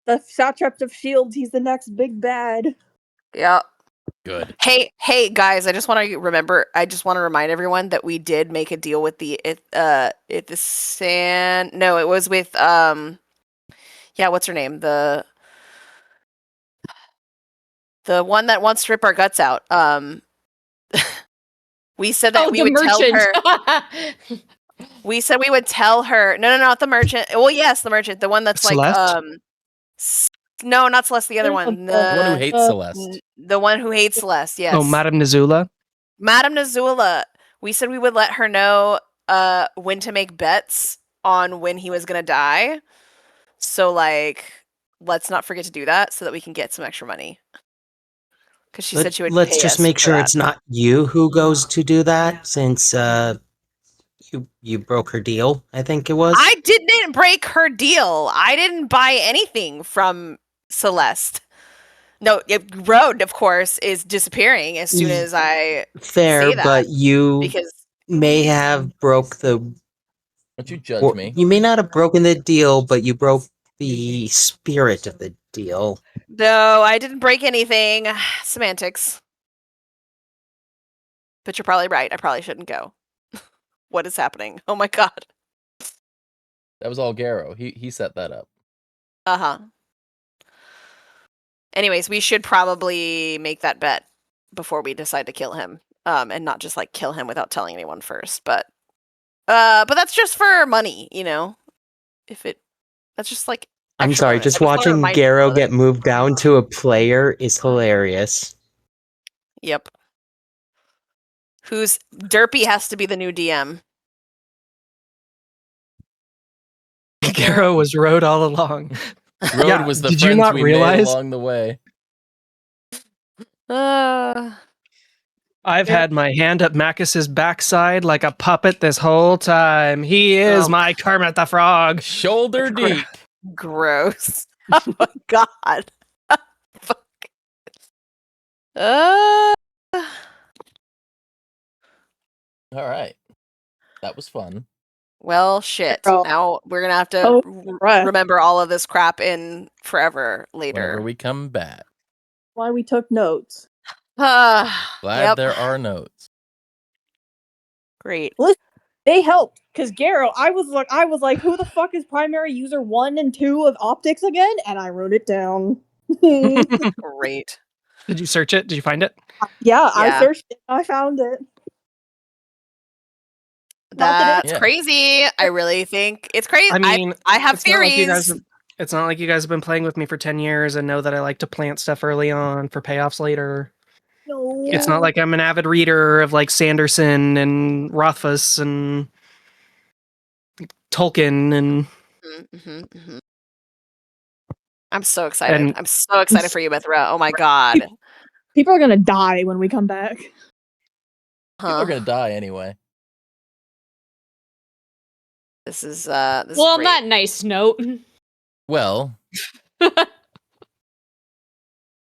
S2: The Satraps of Shields, he's the next big bad.
S1: Yeah.
S4: Good.
S1: Hey, guys! I just want to remind everyone that we did make a deal with it was with what's her name? The one that wants to rip our guts out. We said that we would tell her. We said we would tell her. No, not the merchant. Well, yes, the merchant. The one that's
S3: Celeste?
S1: no, not Celeste. The other one.
S4: The one who hates Celeste.
S1: The one who hates Celeste. Yes.
S3: Oh, Madame Nazula.
S1: Madame Nazula. We said we would let her know when to make bets on when he was gonna die. So let's not forget to do that so that we can get some extra money. Because she said she would.
S6: Let's just make sure it's not you who goes to do that, since you broke her deal. I think it was.
S1: I didn't break her deal. I didn't buy anything from Celeste. No, Road, of course, is disappearing as soon as I
S6: Fair,
S1: say that,
S6: but you
S1: because
S6: may have broke the.
S4: Don't you judge me?
S6: You may not have broken the deal, but you broke the spirit of the deal.
S1: No, I didn't break anything. Semantics. But you're probably right. I probably shouldn't go. What is happening? Oh my god.
S4: That was all Garrow. He set that up.
S1: Uh-huh. Anyways, we should probably make that bet before we decide to kill him. And not just kill him without telling anyone first. But that's just for money, that's just
S6: I'm sorry,
S1: money.
S6: just watching Garrow get moved down to a player is hilarious.
S1: Yep. Who's Derpy has to be the new DM.
S3: Garrow was Road all along.
S4: Road was the
S3: did
S4: friends
S3: you not
S4: we
S3: realize?
S4: made along the way.
S3: I've had my hand up Makis's backside like a puppet this whole time. He is my Kermit the Frog.
S4: Shoulder deep.
S1: Gross. Oh my god. Fuck.
S4: All right. That was fun.
S1: Well, shit.
S2: Girl.
S1: Now we're gonna have to remember all of this crap in forever later.
S4: Whenever we come back.
S2: Why we took notes.
S4: Glad there are notes.
S1: Great.
S2: Listen, they helped because Garrow. I was like, who the fuck is primary user 1 and 2 of optics again? And I wrote it down.
S1: Great.
S3: Did you search it? Did you find it?
S2: Yeah, I searched it. I found it.
S1: That's crazy. I really think it's crazy.
S3: I mean,
S1: I have theories.
S3: It's not like you guys have been playing with me for 10 years and know that I like to plant stuff early on for payoffs later.
S2: No.
S3: It's not like I'm an avid reader of Sanderson and Rothfuss and Tolkien and.
S1: Mm-hmm. I'm so excited. I'm so excited for you, Mithra. Oh my god.
S2: People are gonna die when we come back.
S4: People are gonna die anyway.
S1: This is
S7: on
S1: great.
S7: that nice note.
S4: Well.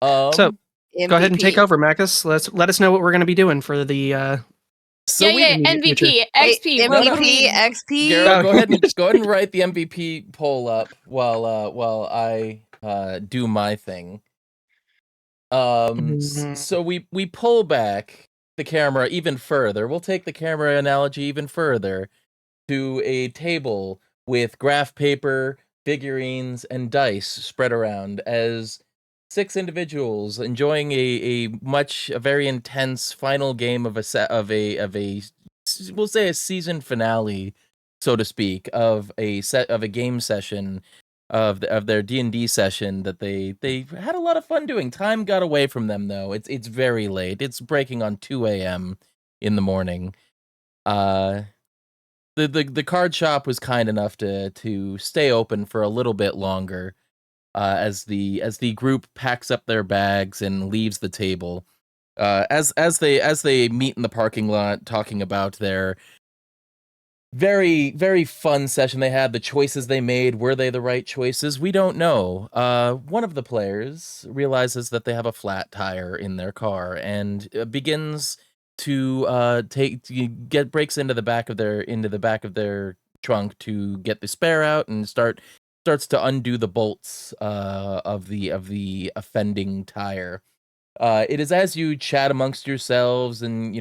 S3: So
S1: MVP.
S3: go ahead and take over, Makis. Let us know what we're going to be doing for the.
S7: MVP, XP,
S1: MVP, XP.
S4: Garrett, go ahead and write the MVP poll up while I do my thing. So we pull back the camera even further. We'll take the camera analogy even further to a table with graph paper, figurines, and dice spread around as 6 individuals enjoying a very intense final game of we'll say a season finale, so to speak, of a game session of their D&D session that they had a lot of fun doing. Time got away from them though. It's very late. It's breaking on 2 a.m. in the morning. The card shop was kind enough to stay open for a little bit longer, as the group packs up their bags and leaves the table. As they meet in the parking lot, talking about their very, very fun session they had, the choices they made, were they the right choices? We don't know. One of the players realizes that they have a flat tire in their car and begins breaks into the back of their trunk to get the spare out and starts to undo the bolts of the offending tire. It is as you chat amongst yourselves and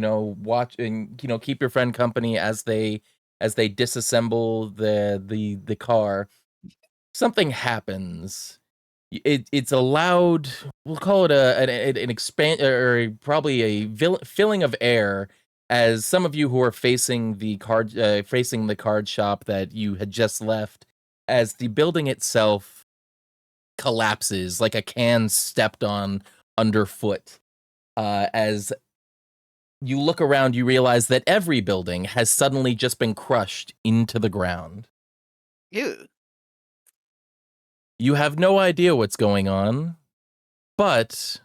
S4: watch and keep your friend company as they disassemble the car. Something happens. It's a loud, we'll call it an expand or probably a filling of air as some of you who are facing the card shop that you had just left, as the building itself collapses like a can stepped on underfoot. As you look around, you realize that every building has suddenly just been crushed into the ground.
S1: Ew.
S4: You have no idea what's going on, but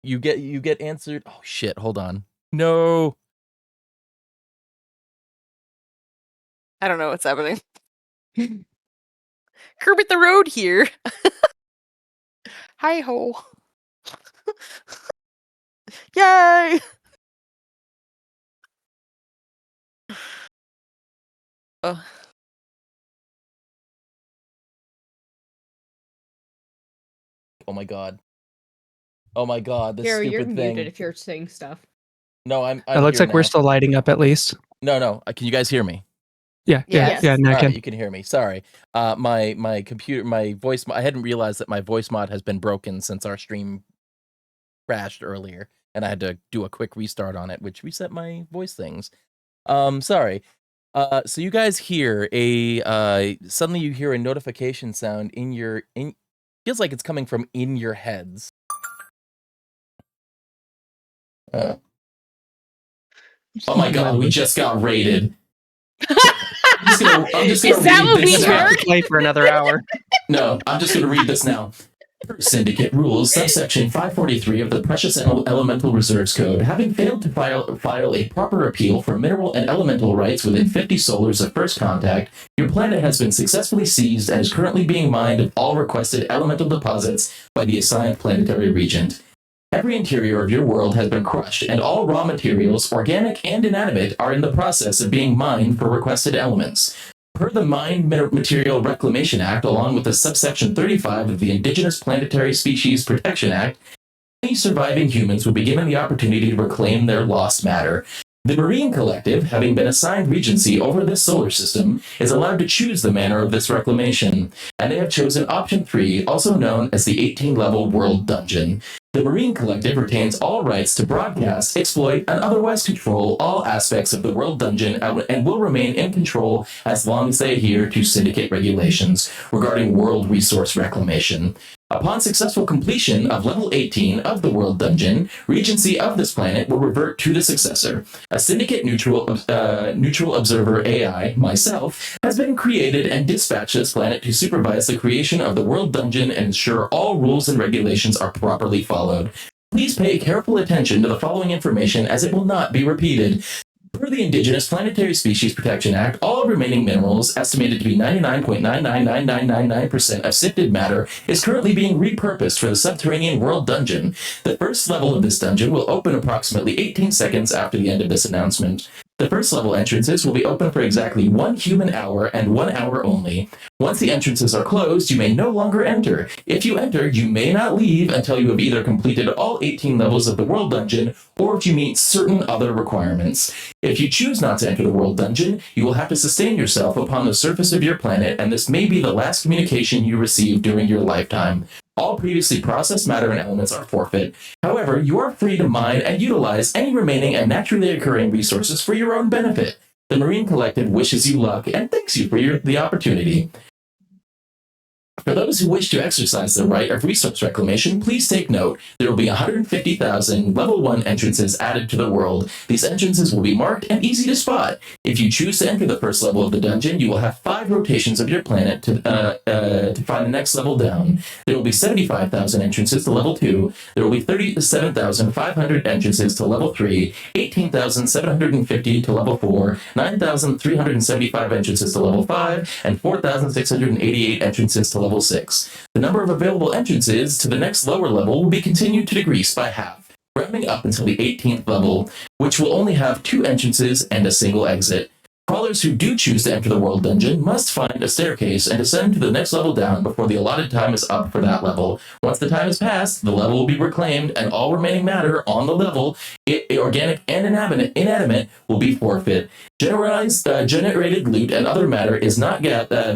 S4: you get answered. Oh shit, hold on. No.
S1: I don't know what's happening. Kermit the Road here. Hi ho. Yay! Oh.
S4: Oh my god. Oh my god, this
S7: Gary, you're
S4: stupid thing.
S7: muted if you're saying stuff.
S4: No, I'm
S3: It looks
S4: here
S3: like we're
S4: now.
S3: still lighting up at least.
S4: No. Can you guys hear me?
S3: Yeah.
S1: Yes.
S3: Now I
S4: All
S3: can.
S4: right, you can hear me. Sorry. My computer, my voice, I hadn't realized that my voice mod has been broken since our stream crashed earlier, and I had to do a quick restart on it, which reset my voice things. Sorry. So you guys hear suddenly you hear a notification sound feels like it's coming from in your heads. Oh my god, we just got raided. I'm just gonna
S7: Is that
S4: read
S7: what
S4: this
S7: we
S4: now.
S7: heard?
S3: Play for another hour.
S4: No, I'm just going to read this now. Syndicate rules, subsection 543 of the Precious Elemental Reserves Code. Having failed to file a proper appeal for mineral and elemental rights within 50 solars of first contact, your planet has been successfully seized and is currently being mined of all requested elemental deposits by the assigned planetary regent. Every interior of your world has been crushed, and all raw materials, organic and inanimate, are in the process of being mined for requested elements. Per the Mine Material Reclamation Act, along with the subsection 35 of the Indigenous Planetary Species Protection Act, any surviving humans will be given the opportunity to reclaim their lost matter. The Marine Collective, having been assigned regency over this solar system, is allowed to choose the manner of this reclamation, and they have chosen option 3, also known as the 18-level World Dungeon. The Marine Collective retains all rights to broadcast, exploit, and otherwise control all aspects of the World Dungeon and will remain in control as long as they adhere to Syndicate regulations regarding world resource reclamation. Upon successful completion of level 18 of the World Dungeon, regency of this planet will revert to the successor. A Syndicate neutral observer AI, myself, has been created and dispatched to this planet to supervise the creation of the World Dungeon and ensure all rules and regulations are properly followed. Please pay careful attention to the following information as it will not be repeated. Per the Indigenous Planetary Species Protection Act, all remaining minerals, estimated to be 99.999999% of sifted matter, is currently being repurposed for the subterranean World Dungeon. The first level of this dungeon will open approximately 18 seconds after the end of this announcement. The first level entrances will be open for exactly 1 human hour and 1 hour only. Once the entrances are closed, you may no longer enter. If you enter, you may not leave until you have either completed all 18 levels of the World Dungeon or if you meet certain other requirements. If you choose not to enter the World Dungeon, you will have to sustain yourself upon the surface of your planet, and this may be the last communication you receive during your lifetime. All previously processed matter and elements are forfeit. However, you are free to mine and utilize any remaining and naturally occurring resources for your own benefit. The Marine Collective wishes you luck and thanks you for the opportunity. For those who wish to exercise the right of resource reclamation, please take note. There will be 150,000 level 1 entrances added to the world. These entrances will be marked and easy to spot. If you choose to enter the first level of the dungeon, you will have 5 rotations of your planet to find the next level down. There will be 75,000 entrances to level 2. There will be 37,500 entrances to level 3, 18,750 to level 4, 9,375 entrances to level 5, and 4,688 entrances to level 6. The number of available entrances to the next lower level will be continued to decrease by half.
S7: rounding up until the 18th level, which will only have 2 entrances and a single exit. Crawlers who do choose to enter the world dungeon must find a staircase and descend to the next level down before the allotted time is up for that level. Once the time has passed, the level will be reclaimed, and all remaining matter on the level, organic and inanimate, will be forfeit. Generated loot and other matter that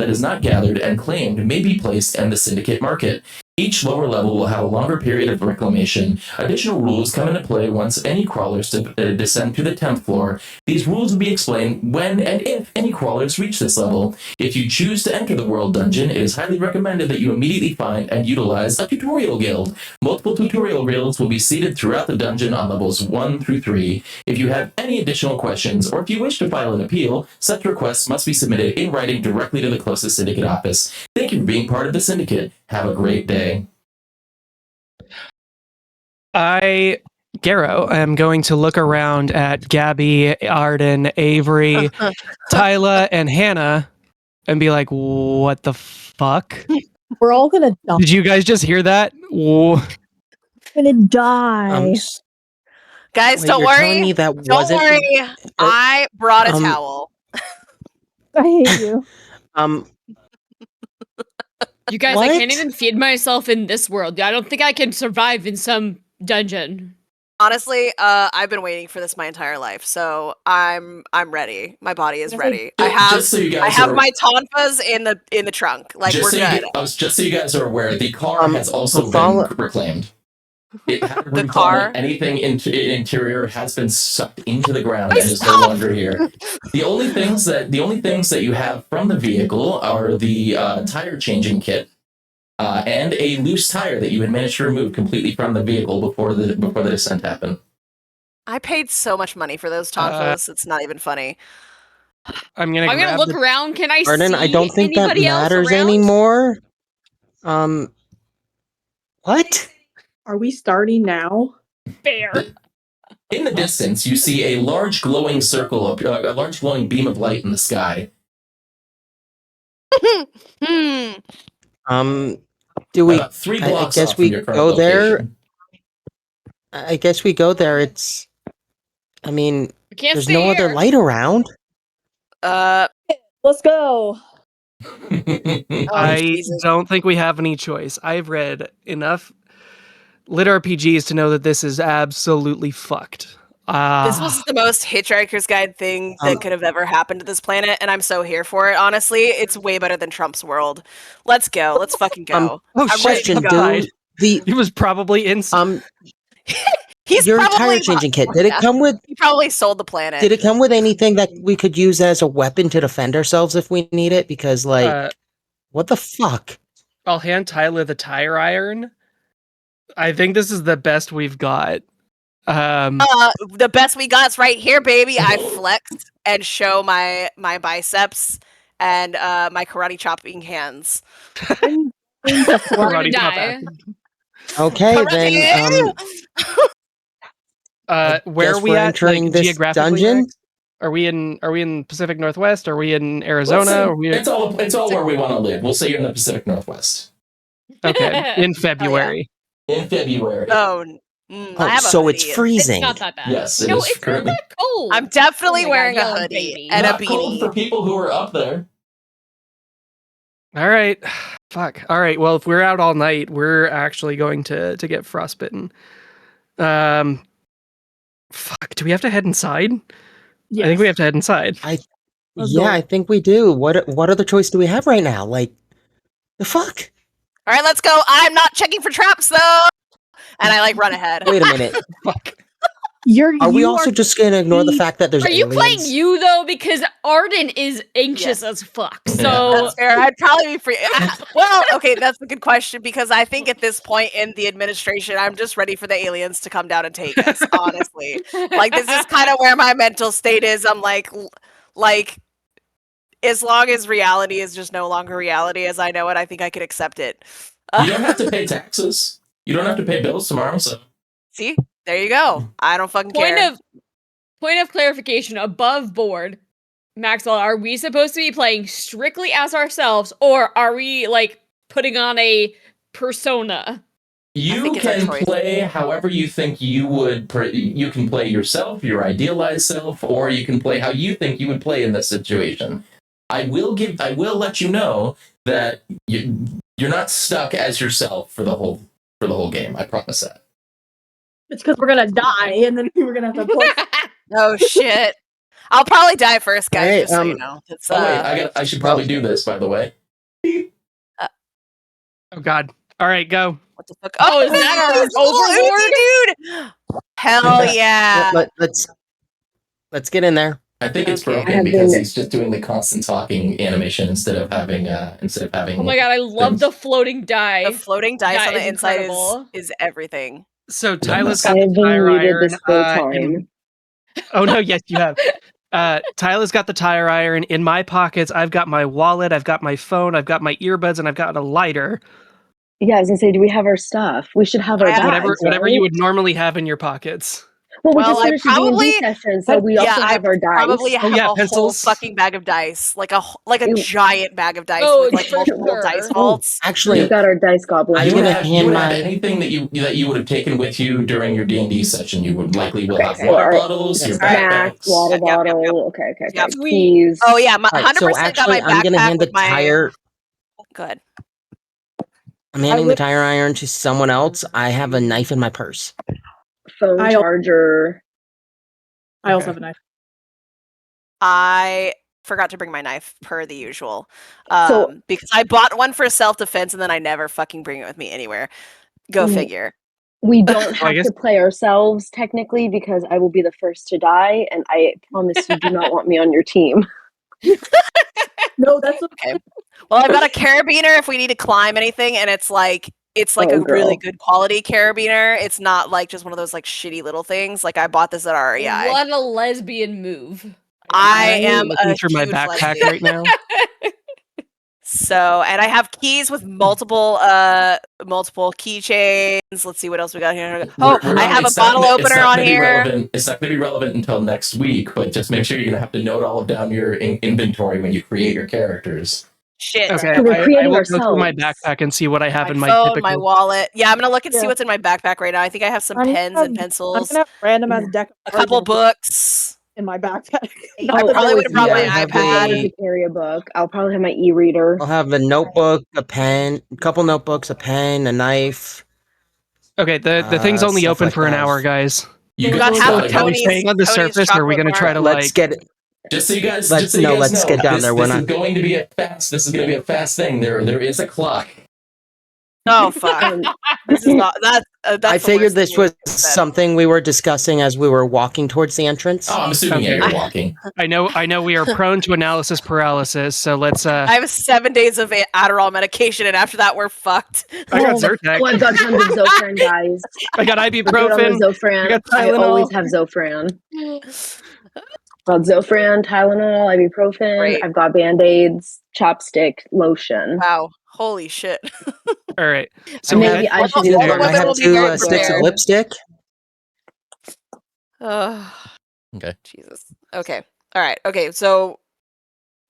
S7: is not gathered and claimed may be placed in the syndicate market. Each lower level will have a longer period of reclamation. Additional rules come into play once any crawlers descend to the 10th floor. These rules will be explained when and if any crawlers reach this level. If you choose to enter the world dungeon, it is highly recommended that you immediately find and utilize a tutorial guild. Multiple tutorial guilds will be seated throughout the dungeon on levels 1 through 3. If you have any additional questions, or if you wish to file an appeal, such requests must be submitted in writing directly to the closest syndicate office. Thank you for being part of the syndicate. Have a great day.
S3: Garrow, am going to look around at Gabby, Arden, Avery, Tyla, and Hannah and be like, what the fuck?
S8: We're all gonna die.
S3: Did you guys just hear that?
S8: We're gonna die.
S1: Guys,
S6: Wait,
S1: don't
S6: you're
S1: worry.
S6: telling me that
S1: Don't
S6: wasn't-
S1: worry. I brought a towel.
S8: I hate you.
S9: You guys,
S6: What?
S9: I can't even feed myself in this world. I don't think I can survive in some dungeon.
S1: Honestly, I've been waiting for this my entire life, so I'm ready. My body is ready. I have my tonfas in the trunk. Like, we're good.
S7: Just so you guys are aware, the car has also been reclaimed. It
S1: The car?
S7: Anything interior has been sucked into the ground and is no longer here. The only things that you have from the vehicle are the tire changing kit and a loose tire that you had managed to remove completely from the vehicle before the descent happened.
S1: I paid so much money for those tonfas. It's not even funny.
S3: I'm gonna
S9: look around. Can I
S6: Arden,
S9: see
S6: I don't think that
S9: anybody else
S6: matters
S9: around?
S6: anymore. What?
S8: Are we starting now?
S9: Fair.
S7: In the distance, you see a large glowing circle, a large glowing beam of light in the sky.
S6: Do we?
S7: About 3
S6: I
S7: blocks
S6: guess
S7: off from
S6: we
S7: your current
S6: go there.
S7: location.
S6: I guess we go there. It's. I mean,
S9: We can't
S6: there's
S9: stay
S6: no
S9: here.
S6: other light around.
S8: Let's go.
S3: I
S1: Jesus.
S3: don't think we have any choice. I've read enough lit RPGs to know that this is absolutely fucked.
S1: This was the most Hitchhiker's Guide thing that could have ever happened to this planet, and I'm so here for it. Honestly, it's way better than Trump's world. Let's go. Let's fucking go.
S3: Oh,
S1: I'm ready to
S6: question,
S1: go.
S6: dude.
S3: He was probably inside.
S1: He's
S6: Your
S1: probably
S6: tire changing kit. Did it come with?
S1: He probably sold the planet.
S6: Did it come with anything that we could use as a weapon to defend ourselves if we need it? Because, like, what the fuck?
S3: I'll hand Tyler the tire iron. I think this is the best we've got.
S1: The best we got's right here, baby. I flex and show my biceps and my karate chopping hands.
S3: Karate chop
S9: die.
S6: Okay,
S1: Karate!
S6: then.
S3: Where
S6: guess
S3: are we
S6: we're
S3: at?
S6: entering
S3: Like,
S6: this
S3: geographically,
S6: dungeon?
S3: Rex? Are we in Pacific Northwest? Are we in Arizona? Are we
S7: It's all where we want to live. We'll say you're in the Pacific Northwest.
S3: okay in February?
S7: In February.
S1: Oh, I have a
S6: So it's
S1: hoodie.
S6: freezing.
S9: It's not that bad.
S7: Yes,
S9: No,
S7: is
S9: it's not
S7: currently
S9: that cold.
S1: I'm definitely
S9: Oh my
S1: wearing
S9: God,
S1: a
S9: yellow
S1: hoodie
S9: baby.
S1: and a
S7: not cold
S1: beanie.
S7: for people who are up there.
S3: All right, fuck. All right, well, if we're out all night, we're actually going to get frostbitten. Fuck. Do we have to head inside?
S8: Yes.
S3: I think we have to head inside.
S6: I think we do. What other choice do we have right now? Like, the fuck?
S1: All right, let's go. I'm not checking for traps though. And I run ahead.
S6: Wait a minute.
S3: Fuck.
S6: Are we also just gonna ignore the fact that there's
S9: Are you
S6: aliens?
S9: playing you though? Because Arden is anxious as fuck. So
S1: That's fair. I'd probably be free. Well, okay, that's a good question because I think at this point in the administration, I'm just ready for the aliens to come down and take us. Honestly, like this is kind of where my mental state is. I'm like, as long as reality is just no longer reality as I know it, I think I could accept it.
S7: You don't have to pay taxes. You don't have to pay bills tomorrow. So
S1: See, there you go. I don't fucking care.
S9: Point of clarification above board. Maxwell, are we supposed to be playing strictly as ourselves, or are we like putting on a persona?
S7: You
S1: it's our
S7: can
S1: choice.
S7: play however you think you would. You can play yourself, your idealized self, or you can play how you think you would play in this situation. I will let you know that you're not stuck as yourself for the whole game. I promise that.
S8: It's because we're gonna die, and then we're gonna have to play.
S1: Oh shit! I'll probably die first, guys.
S6: Alright,
S1: just so you know. It's,
S7: Oh wait, I should probably do this, by the way.
S3: Oh God! All right, go.
S1: what the fuck?
S9: Oh, is that our
S1: he's a little
S9: overlord?
S1: Uzi dude! Hell yeah!
S6: Let's get in there.
S7: I think it's
S1: Okay.
S7: broken because he's just doing the constant talking animation instead of having.
S9: Oh my god, I love the floating die.
S1: The floating dice
S9: That
S1: on the
S9: is
S1: inside
S9: incredible.
S1: is everything.
S3: So Tyla's got
S2: I
S3: the
S2: have been
S3: tire
S2: muted
S3: iron.
S2: this whole
S3: and-
S2: time.
S3: Oh no, yes, you have. Tyla's got the tire iron. In my pockets, I've got my wallet, I've got my phone, I've got my earbuds, and I've got a lighter.
S2: Yeah, I was gonna say, do we have our stuff? We should have our
S1: I have
S2: bags,
S3: Whatever
S2: right?
S3: you would normally have in your pockets.
S2: Well, we
S1: Well,
S2: just
S1: I
S2: finished the
S1: probably-
S2: D&D session, so we also have our dice.
S1: Probably have a
S3: pencils.
S1: whole fucking bag of dice, like a
S2: Ew.
S1: giant bag of dice
S9: Oh,
S1: with like
S9: for
S1: multiple
S9: sure.
S1: dice
S2: Oh,
S1: vaults.
S6: Actually,
S2: We've got our dice goblin.
S6: I'm
S7: You would
S6: gonna
S7: have
S6: hand my.
S7: anything that you would have taken with you during your D&D session. You would likely will have
S2: Okay,
S7: water
S2: alright.
S7: bottles, your
S2: Snacks,
S7: backpacks.
S2: water
S1: Yep, yep, yep,
S2: bottle.
S1: yep.
S2: Okay.
S1: Yep.
S9: Sweet.
S2: Keys.
S1: Oh yeah, my
S6: All right,
S1: 100%
S6: so
S1: got my
S6: actually, I'm gonna
S1: backpack
S6: hand the
S1: with my.
S6: tire.
S1: Good.
S6: I'm handing the tire iron to someone else. I have a knife in my purse.
S2: Phone
S8: I-
S2: charger.
S8: I also
S3: Okay.
S8: have a knife.
S1: I forgot to bring my knife per the usual,
S2: So-
S1: because I bought one for self-defense and then I never fucking bring it with me anywhere. Go
S2: Mm.
S1: figure.
S2: We don't
S3: Well, I
S2: have
S3: guess-
S2: to play ourselves technically because I will be the first to die, and I promise you do not want me on your team.
S8: No, that's
S1: Okay. Well, I've got a carabiner if we need to climb anything, and it's like
S2: Oh,
S1: a really
S2: girl.
S1: good quality carabiner. It's not like just one of those like shitty little things. Like I bought this at REI.
S9: What a lesbian move.
S1: I am
S3: looking
S1: a
S3: through my
S1: huge
S3: backpack
S1: lesbian.
S3: right now.
S1: So, and I have keys with multiple keychains. Let's see what else we got here. Oh,
S7: We're
S1: I
S7: not-
S1: have a
S7: it's not
S1: bottle
S7: gonna- it's
S1: opener
S7: not
S1: on
S7: gonna be
S1: here.
S7: relevant- It's not going to be relevant until next week, but just make sure you're going to have to note all down your inventory when you create your characters.
S1: Shit.
S3: Okay,
S2: So we're
S3: I
S2: creating
S3: will go through my
S2: ourselves.
S3: backpack and see what I have
S1: My
S3: in my
S1: phone,
S3: typical.
S1: my wallet. Yeah, I'm gonna look and see
S8: Yeah.
S1: what's in my backpack right now. I think I have some
S8: I'm gonna
S1: pens
S8: have-
S1: and
S8: I'm
S1: pencils,
S8: gonna have random as deck.
S1: a couple books.
S8: in my backpack.
S1: I
S8: Not that
S1: probably
S8: there
S1: would have brought
S6: Yeah,
S1: my
S6: I have
S1: iPad.
S6: a-
S2: To carry a book. I'll probably have my e-reader.
S6: I'll have a notebook, a pen, a couple notebooks, a pen, a knife.
S3: Okay, the thing's only
S6: stuff
S3: open
S6: like
S3: for an
S6: that.
S3: hour, guys.
S7: You
S8: We
S7: guys
S8: got
S7: gotta
S8: half
S7: go.
S8: of
S3: Are we
S8: Tony's-
S3: staying on the surface, or are we going to try to
S6: Let's
S3: like?
S6: get it.
S7: Just so you guys,
S6: Let's-
S7: just so you
S6: no,
S7: guys
S6: let's
S7: know,
S6: get down
S7: this,
S6: there. We're
S7: this is
S6: not-
S7: going to be a fast. This is going to be a fast thing. There is a clock.
S1: Oh fuck!
S2: Um,
S1: This is not that. That's
S6: I
S1: the
S6: figured
S1: worst
S6: this
S1: thing
S6: was
S1: you've said.
S6: something we were discussing as we were walking towards the entrance.
S7: Oh, I'm assuming
S3: Okay.
S7: yeah, you're walking.
S3: I know we are prone to analysis paralysis, so let's.
S1: I have 7 days of Adderall medication, and after that, we're fucked.
S3: I got
S2: Oh,
S3: Zyrtec.
S2: I've got tons of Zofran, guys.
S3: I got
S2: We're good on
S3: ibuprofen.
S2: the Zofran.
S3: I got
S2: I
S3: Tylenol.
S2: always have Zofran. Got Zofran, Tylenol, ibuprofen.
S1: Great.
S2: I've got Band-Aids, chopstick, lotion.
S1: Wow! Holy shit!
S3: All right. So
S2: Maybe I should do
S1: Well,
S2: this
S1: well,
S2: one.
S6: I
S1: women will
S6: have
S1: be
S6: two
S1: very
S6: sticks of
S1: prepared.
S6: lipstick.
S7: Okay.
S1: Jesus. Okay. All right. Okay. So,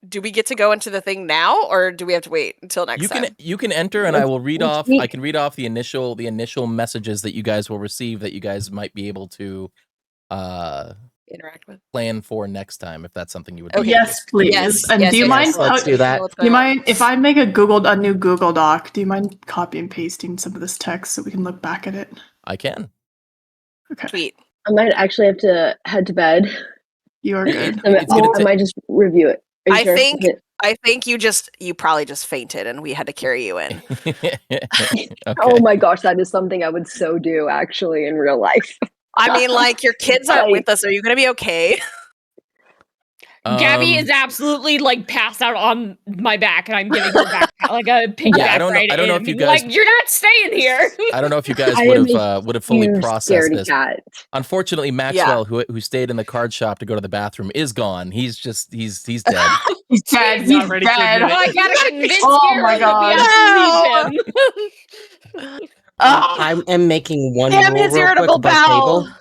S1: do we get to go into the thing now, or do we have to wait until next time?
S4: You can enter, and I will read
S2: Let's
S4: off.
S2: sneak.
S4: I can read off the initial messages that you guys will receive that you guys might be able to
S1: Interact with.
S4: plan for next time if that's something you would.
S1: Okay.
S4: like to do.
S5: Yes, please.
S1: Yes,
S5: And
S1: yes,
S5: do you
S1: yes,
S5: mind?
S1: yes.
S6: Let's do that.
S1: What's
S5: Do you
S1: going on?
S5: mind if I make a new Google Doc? Do you mind copy and pasting some of this text so we can look back at it?
S4: I can.
S5: Okay,
S1: Tweet.
S2: I might actually have to head to bed.
S5: you are good.
S4: It's gonna
S2: I might just review it. Are you
S1: I
S2: sure?
S1: think-
S2: Is it-
S1: I think you probably just fainted, and we had to carry you in.
S4: Okay.
S2: Oh my gosh, that is something I would so do actually in real life.
S1: I mean, like your kids aren't with us. Are you gonna be okay?
S9: Gabby
S4: Um,
S9: is absolutely like passed out on my back, and I'm giving her back like a piggyback
S4: Yeah, I don't know-
S9: right
S4: I don't know
S9: in.
S4: if you guys-
S9: Like, you're not staying here.
S4: I don't know if you guys
S2: I
S4: would
S2: am
S4: have fully
S2: Huge
S4: processed
S2: scaredy
S4: this.
S2: cat.
S4: Unfortunately, Maxwell, who stayed in the card shop to go to the bathroom, is gone. He's dead.
S5: He's dead.
S3: He's
S5: He's
S3: not ready to
S5: dead.
S3: admit
S9: Oh, I gotta convince
S5: Oh
S9: Garrett
S5: my
S9: that we have to leave him.
S1: Oh,
S6: I am making one
S1: damn
S6: rule
S1: his
S6: real quick
S1: irritable
S6: about
S1: bowel.
S6: table.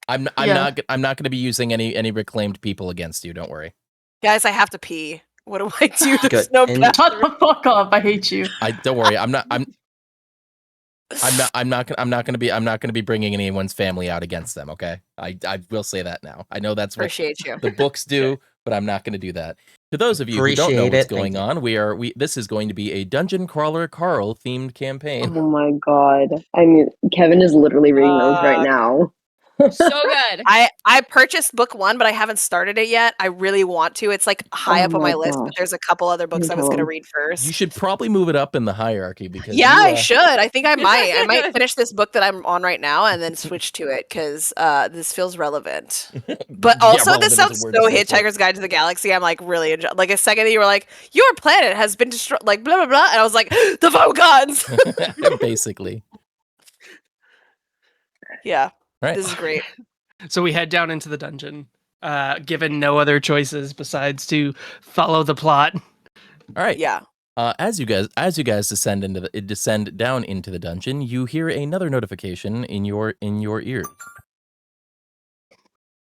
S4: I'm
S5: Yeah.
S4: not going to be using any reclaimed people against you. Don't worry.
S1: Guys, I have to pee. What do I do? There's
S6: Good.
S1: no
S6: And-
S1: bathroom.
S5: Shut the fuck up! I hate you.
S4: Don't worry. I'm I'm not gonna be bringing anyone's family out against them. Okay, I will say that now. I know that's what
S1: Appreciate you.
S4: the books do, but I'm not gonna do that. To those of you who don't know
S6: Appreciate
S4: what's
S6: it.
S4: going on, this is going to be a Dungeon Crawler Carl themed campaign.
S2: Oh my god. I mean, Kevin is literally reading those right now.
S9: So good.
S1: I purchased book 1, but I haven't started it yet. I really want to. It's like high
S2: Oh
S1: up on
S2: my
S1: my list, but
S2: gosh.
S1: there's a couple other books I was going to
S2: Tell him.
S1: read first.
S4: You should probably move it up in the hierarchy because
S1: I should. I think I might. I might finish this book that I'm on right now and then switch to it because this feels relevant. But also,
S4: relevant
S1: this
S4: is a
S1: sounds
S4: word
S1: so
S4: to say for it.
S1: Hitchhiker's Guide to the Galaxy. I'm like really like a second that you were like, your planet has been destroyed, like blah blah blah, and I was like, the Vogons.
S4: basically.
S1: Yeah,
S4: Right.
S1: this is great.
S3: So we head down into the dungeon, given no other choices besides to follow the plot.
S4: All right.
S1: Yeah.
S4: As you guys descend down into the dungeon, you hear another notification in your ears.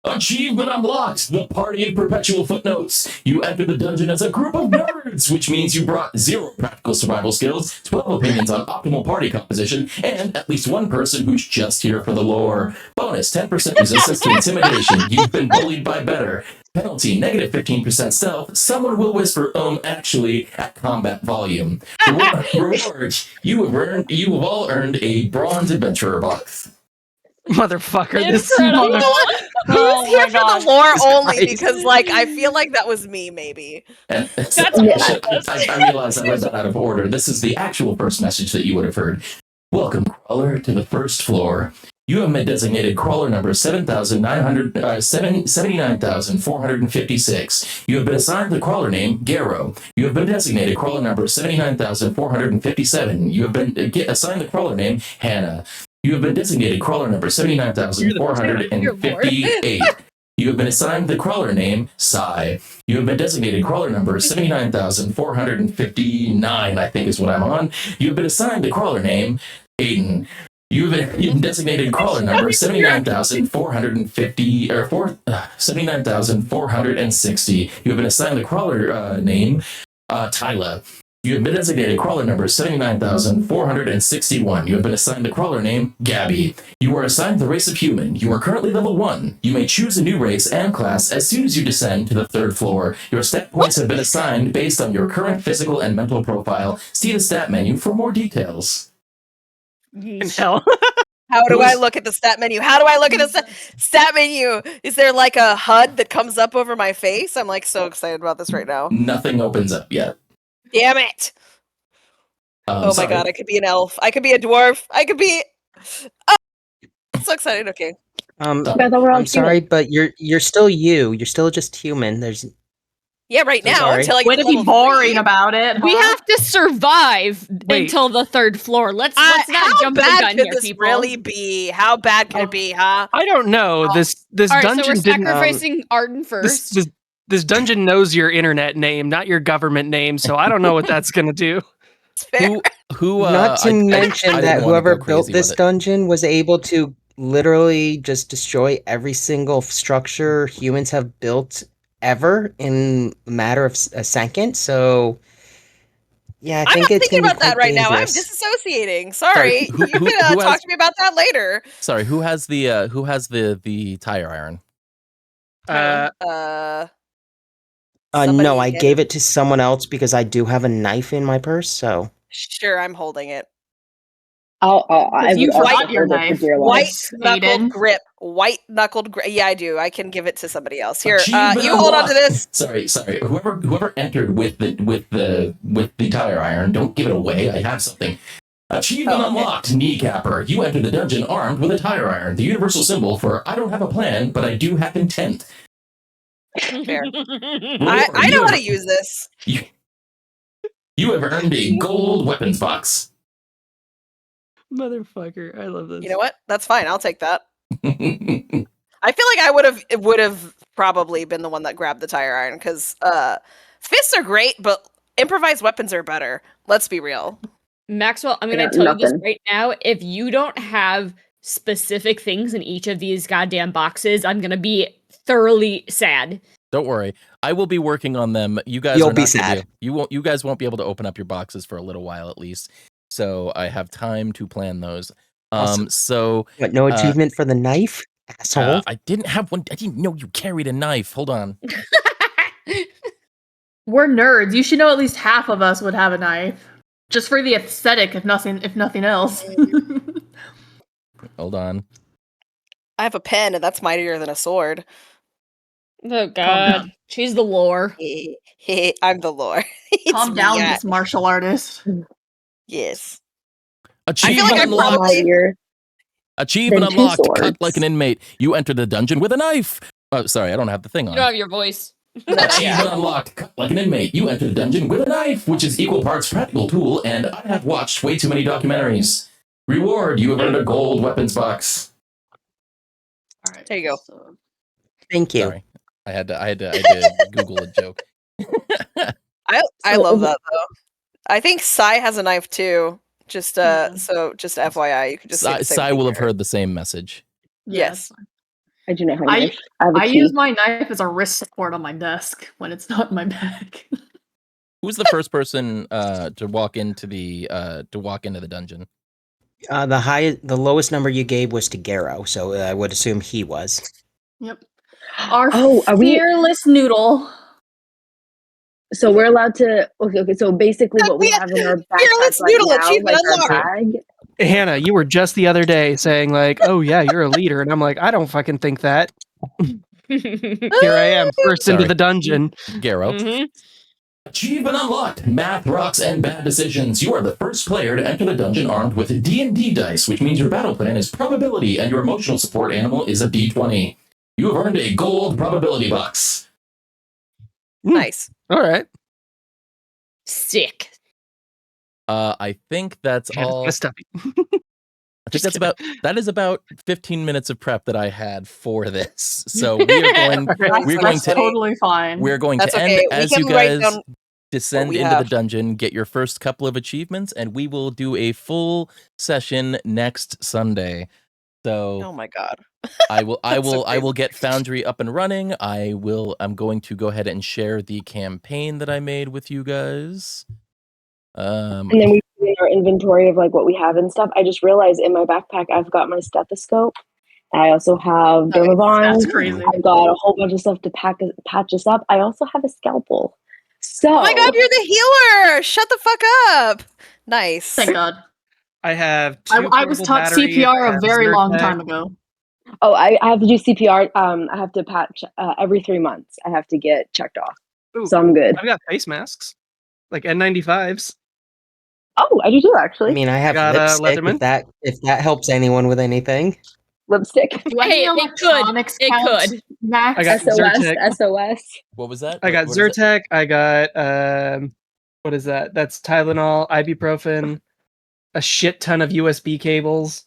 S7: Achievement unlocked! The Party of Perpetual Footnotes. You enter the dungeon as a group of nerds, which means you brought 0 practical survival skills, 12 opinions on optimal party composition, and at least one person who's just here for the lore. Bonus, 10% resistance to intimidation. You've been bullied by better. Penalty, negative 15% stealth. Someone will whisper, actually, at combat volume. Reward, you have all earned a bronze adventurer box.
S3: Motherfucker, this
S9: Incredible.
S1: Who's here for the lore only?
S6: Christ.
S1: Because like I feel like that was me, maybe.
S7: And
S9: That's
S7: I realized I read that out of order. This is the actual first message that you would have heard. Welcome, crawler, to the first floor. You have been designated crawler number 79,456. You have been assigned the crawler name Garrow. You have been designated crawler number 79,457. You have been assigned the crawler name Hannah. You have been designated crawler number 79,458. You have been assigned the crawler name Psy. You have been designated crawler number 79,459, I think is what I'm on. You have been assigned the crawler name Aiden. You've been designated crawler number 79,450 or 79,460. You have been assigned the crawler name Tyla. You have been designated crawler number 79,461. You have been assigned the crawler name Gabby. You are assigned the race of human. You are currently level 1. You may choose a new race and class as soon as you descend to the 3rd floor. Your stat points have been assigned based on your current physical and mental profile. See the stat menu for more details.
S3: hell.
S1: How do I look at the stat menu? How do I look at the stat menu? Is there like a HUD that comes up over my face? I'm like so excited about this right now.
S7: Nothing opens up yet.
S1: Damn it! Oh my
S7: Sorry.
S1: god, I could be an elf. I could be a dwarf. I could be. Oh, I'm so excited. Okay.
S2: I thought we're all
S6: I'm sorry, but you're still you. You're still just human. There's
S1: Yeah, right
S6: I'm
S1: now
S6: sorry.
S1: until I get
S8: Way
S1: to
S8: to be
S1: level
S8: boring
S1: 3.
S8: about it.
S9: We
S8: huh?
S9: have to survive
S3: Wait.
S9: until the 3rd floor. Let's not
S1: How
S9: jump the
S1: bad
S9: gun
S1: could
S9: here,
S1: this
S9: people.
S1: really be? How bad could it be, huh?
S3: I don't know. This
S9: All right, so
S3: dungeon
S9: we're
S3: didn't.
S9: sacrificing Arden first.
S3: This dungeon knows your internet name, not your government name. So I don't know what that's gonna do.
S1: It's fair.
S4: Who
S6: not to mention
S4: I
S6: that
S4: didn't wanna
S6: whoever
S4: go
S6: built
S4: crazy
S6: this
S4: with it.
S6: dungeon was able to literally just destroy every single structure humans have built ever in a matter of a second. So yeah, I
S1: I'm
S6: think
S1: not
S6: it's
S1: thinking
S6: gonna be
S1: about that
S6: quite
S1: right now. I'm
S6: dangerous.
S1: disassociating. Sorry.
S4: who-
S1: You
S4: who-
S1: can
S4: who
S1: talk
S4: has-
S1: to me about that later.
S4: Sorry, who has the tire iron?
S1: Somebody
S6: No, I
S1: get
S6: gave it to someone else because I do have a knife in my purse. So
S1: Sure, I'm holding it.
S2: I
S8: You
S2: would also
S8: forgot your
S2: hold it for
S8: knife.
S2: dear life.
S1: White
S8: Yes,
S1: knuckled
S8: Aiden.
S1: grip. White knuckled grip. Yeah, I do. I can give it to somebody else. Here,
S7: Achievement
S1: you hold on to
S7: unlocked.
S1: this.
S7: Sorry. Whoever entered with the tire iron, don't give it away. I have something. Achievement
S1: Oh, okay.
S7: unlocked, kneecapper. You enter the dungeon armed with a tire iron, the universal symbol for I don't have a plan, but I do have intent.
S1: Fair.
S7: Reward,
S1: I know
S7: you
S1: how
S7: have-
S1: to use this.
S7: You have earned a gold weapons box.
S3: Motherfucker, I love this.
S1: You know what? That's fine. I'll take that. I feel like I would have probably been the one that grabbed the tire iron because fists are great, but improvised weapons are better. Let's be real.
S9: Maxwell, I'm
S2: I
S9: going to
S2: got
S9: tell you this
S2: nothing.
S9: right now. If you don't have specific things in each of these goddamn boxes, I'm going to be thoroughly sad.
S4: Don't worry, I will be working on them. You guys
S6: You'll
S4: are
S6: be
S4: not gonna
S6: sad.
S4: You guys won't be able to open up your boxes for a little while at least. so I have time to plan those.
S6: Awesome.
S4: So
S6: But no achievement for the knife, asshole.
S4: I didn't have one. I didn't know you carried a knife. Hold on.
S5: We're nerds. You should know at least half of us would have a knife. Just for the aesthetic, if nothing else.
S4: Hold on.
S1: I have a pen, and that's mightier than a sword.
S9: Oh God, she's the lore.
S1: I'm the lore.
S5: Calm down, Miss Martial Artist.
S1: Yes.
S4: Achievement
S1: like I'm
S4: unlocked.
S2: mightier
S4: Achievement
S2: than two
S4: unlocked. Cut
S2: swords.
S4: like an inmate. You enter the dungeon with a knife. Oh, sorry, I don't have the thing
S9: You
S4: on.
S9: don't have your voice.
S7: Achievement unlocked. Cut like an inmate. You enter the dungeon with a knife, which is equal parts practical tool, and I have watched way too many documentaries. Reward, you have earned a gold weapons box.
S5: All right.
S1: There you go.
S5: So,
S6: Thank you.
S4: Sorry, I had to Google a joke.
S1: I love that though. I think Sai has a knife too. Just so just FYI, you could just say the same
S4: Sai
S1: thing
S4: will have
S1: here.
S4: heard the same message.
S5: yeah,
S1: Yes.
S5: it's fine.
S2: I do not have a knife. I have a
S5: I
S2: key.
S5: use my knife as a wrist support on my desk when it's not in my bag.
S4: Who was the first person to walk into the dungeon?
S6: The lowest number you gave was to Garrow, so I would assume he was.
S5: Yep. Our
S2: are we-
S5: fearless noodle.
S2: So we're allowed to. Okay. So basically, what we have in our backpack right
S1: noodle
S2: now,
S1: achievement
S2: like our
S1: unlocked.
S2: bag.
S3: Hannah, you were just the other day saying like, "Oh yeah, you're a leader," and I'm like, "I don't fucking think that." Here I am, first into
S4: Sorry.
S3: the dungeon.
S4: Garrow.
S9: Mm-hmm.
S7: Achievement unlocked. Math, rocks, and bad decisions. You are the first player to enter the dungeon armed with D&D dice, which means your battle plan is probability, and your emotional support animal is a D20. You have earned a gold probability box.
S1: Nice.
S3: All right.
S9: Sick.
S4: I think that's all.
S3: Messed up.
S4: I think that is about 15 minutes of prep that I had for this. So we're going to
S5: totally fine.
S4: We're going
S1: That's
S4: to
S1: okay.
S4: end
S1: We
S4: as
S1: can
S4: you
S1: write
S4: guys
S1: down
S4: descend
S1: we
S4: into the
S1: have.
S4: dungeon, get your first couple of achievements, and we will do a full session next Sunday. So
S1: Oh my god.
S4: I will
S1: so
S4: I will get Foundry up and running. I'm going to go ahead and share the campaign that I made with you guys.
S2: And then we put in our inventory of like what we have and stuff. I just realized in my backpack I've got my stethoscope. I also have Dermavon.
S5: That's crazy.
S2: I've got a whole bunch of stuff to patch us up. I also have a scalpel. So
S1: Oh my god, you're the healer! Shut the fuck up. Nice.
S5: Thank God.
S3: I have.
S5: I was taught CPR a very long time ago.
S2: Oh, I have to do CPR. I have to patch every 3 months. I have to get checked off.
S3: Ooh,
S2: so I'm good.
S3: I've got face masks, like N95s.
S2: Oh, I do too, actually.
S6: I mean, I have
S3: Got,
S6: lipstick.
S3: Leatherman?
S6: If that helps anyone with anything.
S2: Lipstick.
S5: Do any electronics count,
S9: could.
S5: Max?
S3: I got Zyrtec.
S2: SOS.
S4: What was that?
S3: I got
S4: What is it?
S3: Zyrtec. I got what is that? That's Tylenol, ibuprofen, a shit ton of USB cables.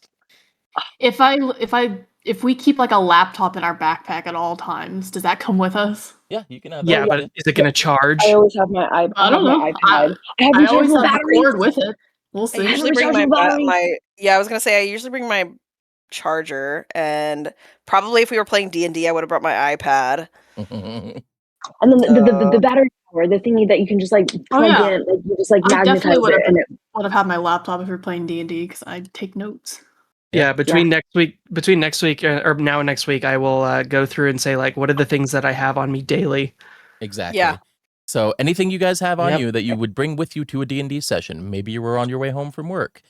S5: If we keep like a laptop in our backpack at all times, does that come with us?
S4: Yeah, you can have that.
S3: Yeah, but is it going to charge?
S2: I always have my iPad.
S5: I don't know.
S2: My iPad. I have
S5: I always
S2: rechargeable
S5: have the
S2: batteries.
S5: cord with it. We'll
S1: I
S5: see.
S1: usually bring
S2: rechargeable battery.
S1: my I was gonna say I usually bring my charger, and probably if we were playing D&D, I would have brought my iPad.
S2: And then the battery power, the thingy that you can just like plug in, like you just like
S5: I
S2: magnetize
S5: definitely
S2: it, and it
S5: would have had my laptop if we were playing D&D because I take notes.
S3: Yeah, between next week or now and next week, I will go through and say like, what are the things that I have on me daily?
S4: Exactly.
S1: Yeah.
S4: So anything you guys have on you that you would bring with you to a D&D session, maybe you were on your way home from work,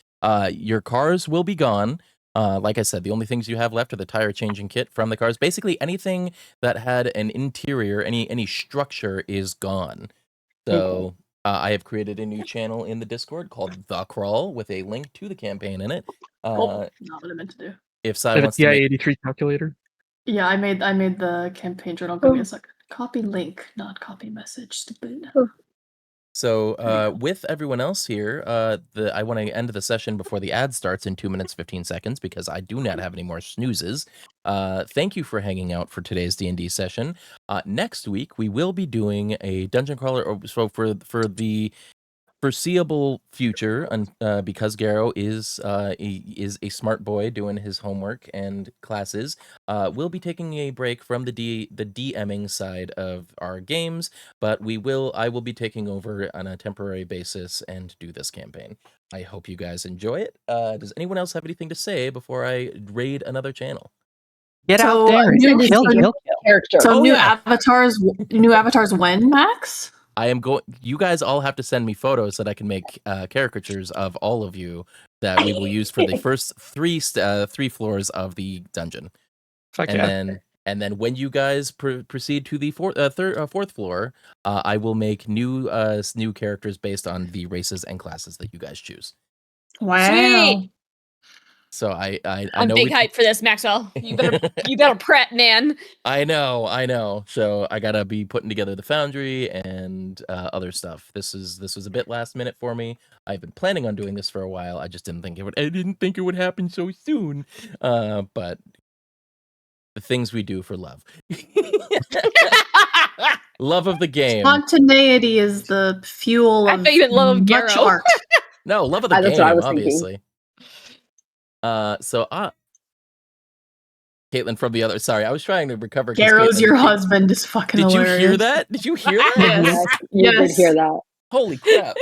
S4: your cars will be gone. Like I said, the only things you have left are the tire changing kit from the cars. Basically, anything that had an interior, any structure is gone. So I have created a new channel in the Discord called The Crawl with a link to the campaign in it.
S5: Not what I meant to do.
S4: If Sai wants to make...
S3: TI-83 calculator.
S5: Yeah, I made the campaign journal. Give me a second. Copy link, not copy message. Stupid.
S4: So with everyone else here, I want to end the session before the ad starts in 2 minutes 15 seconds because I do not have any more snoozes. Thank you for hanging out for today's D&D session. Next week we will be doing a dungeon crawler. So for the foreseeable future, because Garrow is a smart boy doing his homework and classes, we'll be taking a break from the DMing side of our games, but I will be taking over on a temporary basis and do this campaign. I hope you guys enjoy it. Does anyone else have anything to say before I raid another channel?
S3: Get
S5: So,
S3: out there and
S5: new-
S3: kill.
S2: Character.
S5: So
S4: Oh,
S5: new
S4: yeah.
S5: avatars when, Max?
S4: I am going. You guys all have to send me photos so that I can make caricatures of all of you that we will use for the first three floors of the dungeon.
S3: Fuck
S4: and
S3: yeah.
S4: then when you guys proceed to the fourth floor, I will make new characters based on the races and classes that you guys choose.
S5: Wow.
S9: Sweet.
S4: So I
S9: I'm
S4: know
S9: big hype for this, Maxwell. You better prep, man.
S4: I know. So I gotta be putting together the foundry and other stuff. This was a bit last minute for me. I've been planning on doing this for a while. I just didn't think it would happen so soon. But the things we do for love. Love of the game.
S5: Spontaneity is the fuel
S9: I
S5: of
S9: thought you meant love of
S5: much
S9: Garrow.
S5: art.
S4: No, love of the
S2: That's what I
S4: game,
S2: was thinking.
S4: obviously. Caitlin from the other. Sorry, I was trying to recover.
S5: Garrow's your husband is fucking
S4: Did
S5: hilarious.
S4: you hear that? Did you hear that?
S5: Yes.
S2: You did
S5: Yes.
S2: hear that.
S4: Holy crap.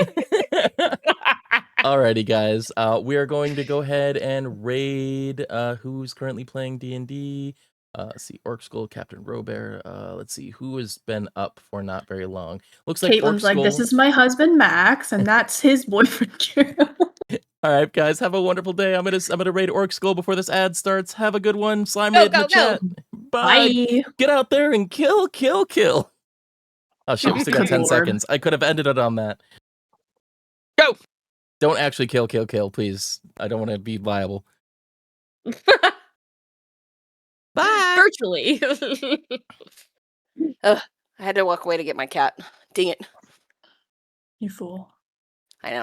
S4: Alrighty, guys. We are going to go ahead and raid who's currently playing D&D. Let's see, Orc Skull, Captain Robert. Let's see, who has been up for not very long. Looks like
S5: Caitlin's like, this is my husband Max, and that's his boyfriend Garrow.
S4: All right, guys, have a wonderful day. I'm gonna raid Orc Skull before this ad starts. Have a good one. Slime raid in the chat. Bye. Get out there and kill. Oh shit, we still got 10
S5: Lord.
S4: seconds. I could have ended it on that.
S3: Go.
S4: Don't actually kill, please. I don't want to be liable. Bye.
S9: Virtually.
S1: I had to walk away to get my cat. Dang it.
S5: You fool.
S1: I know.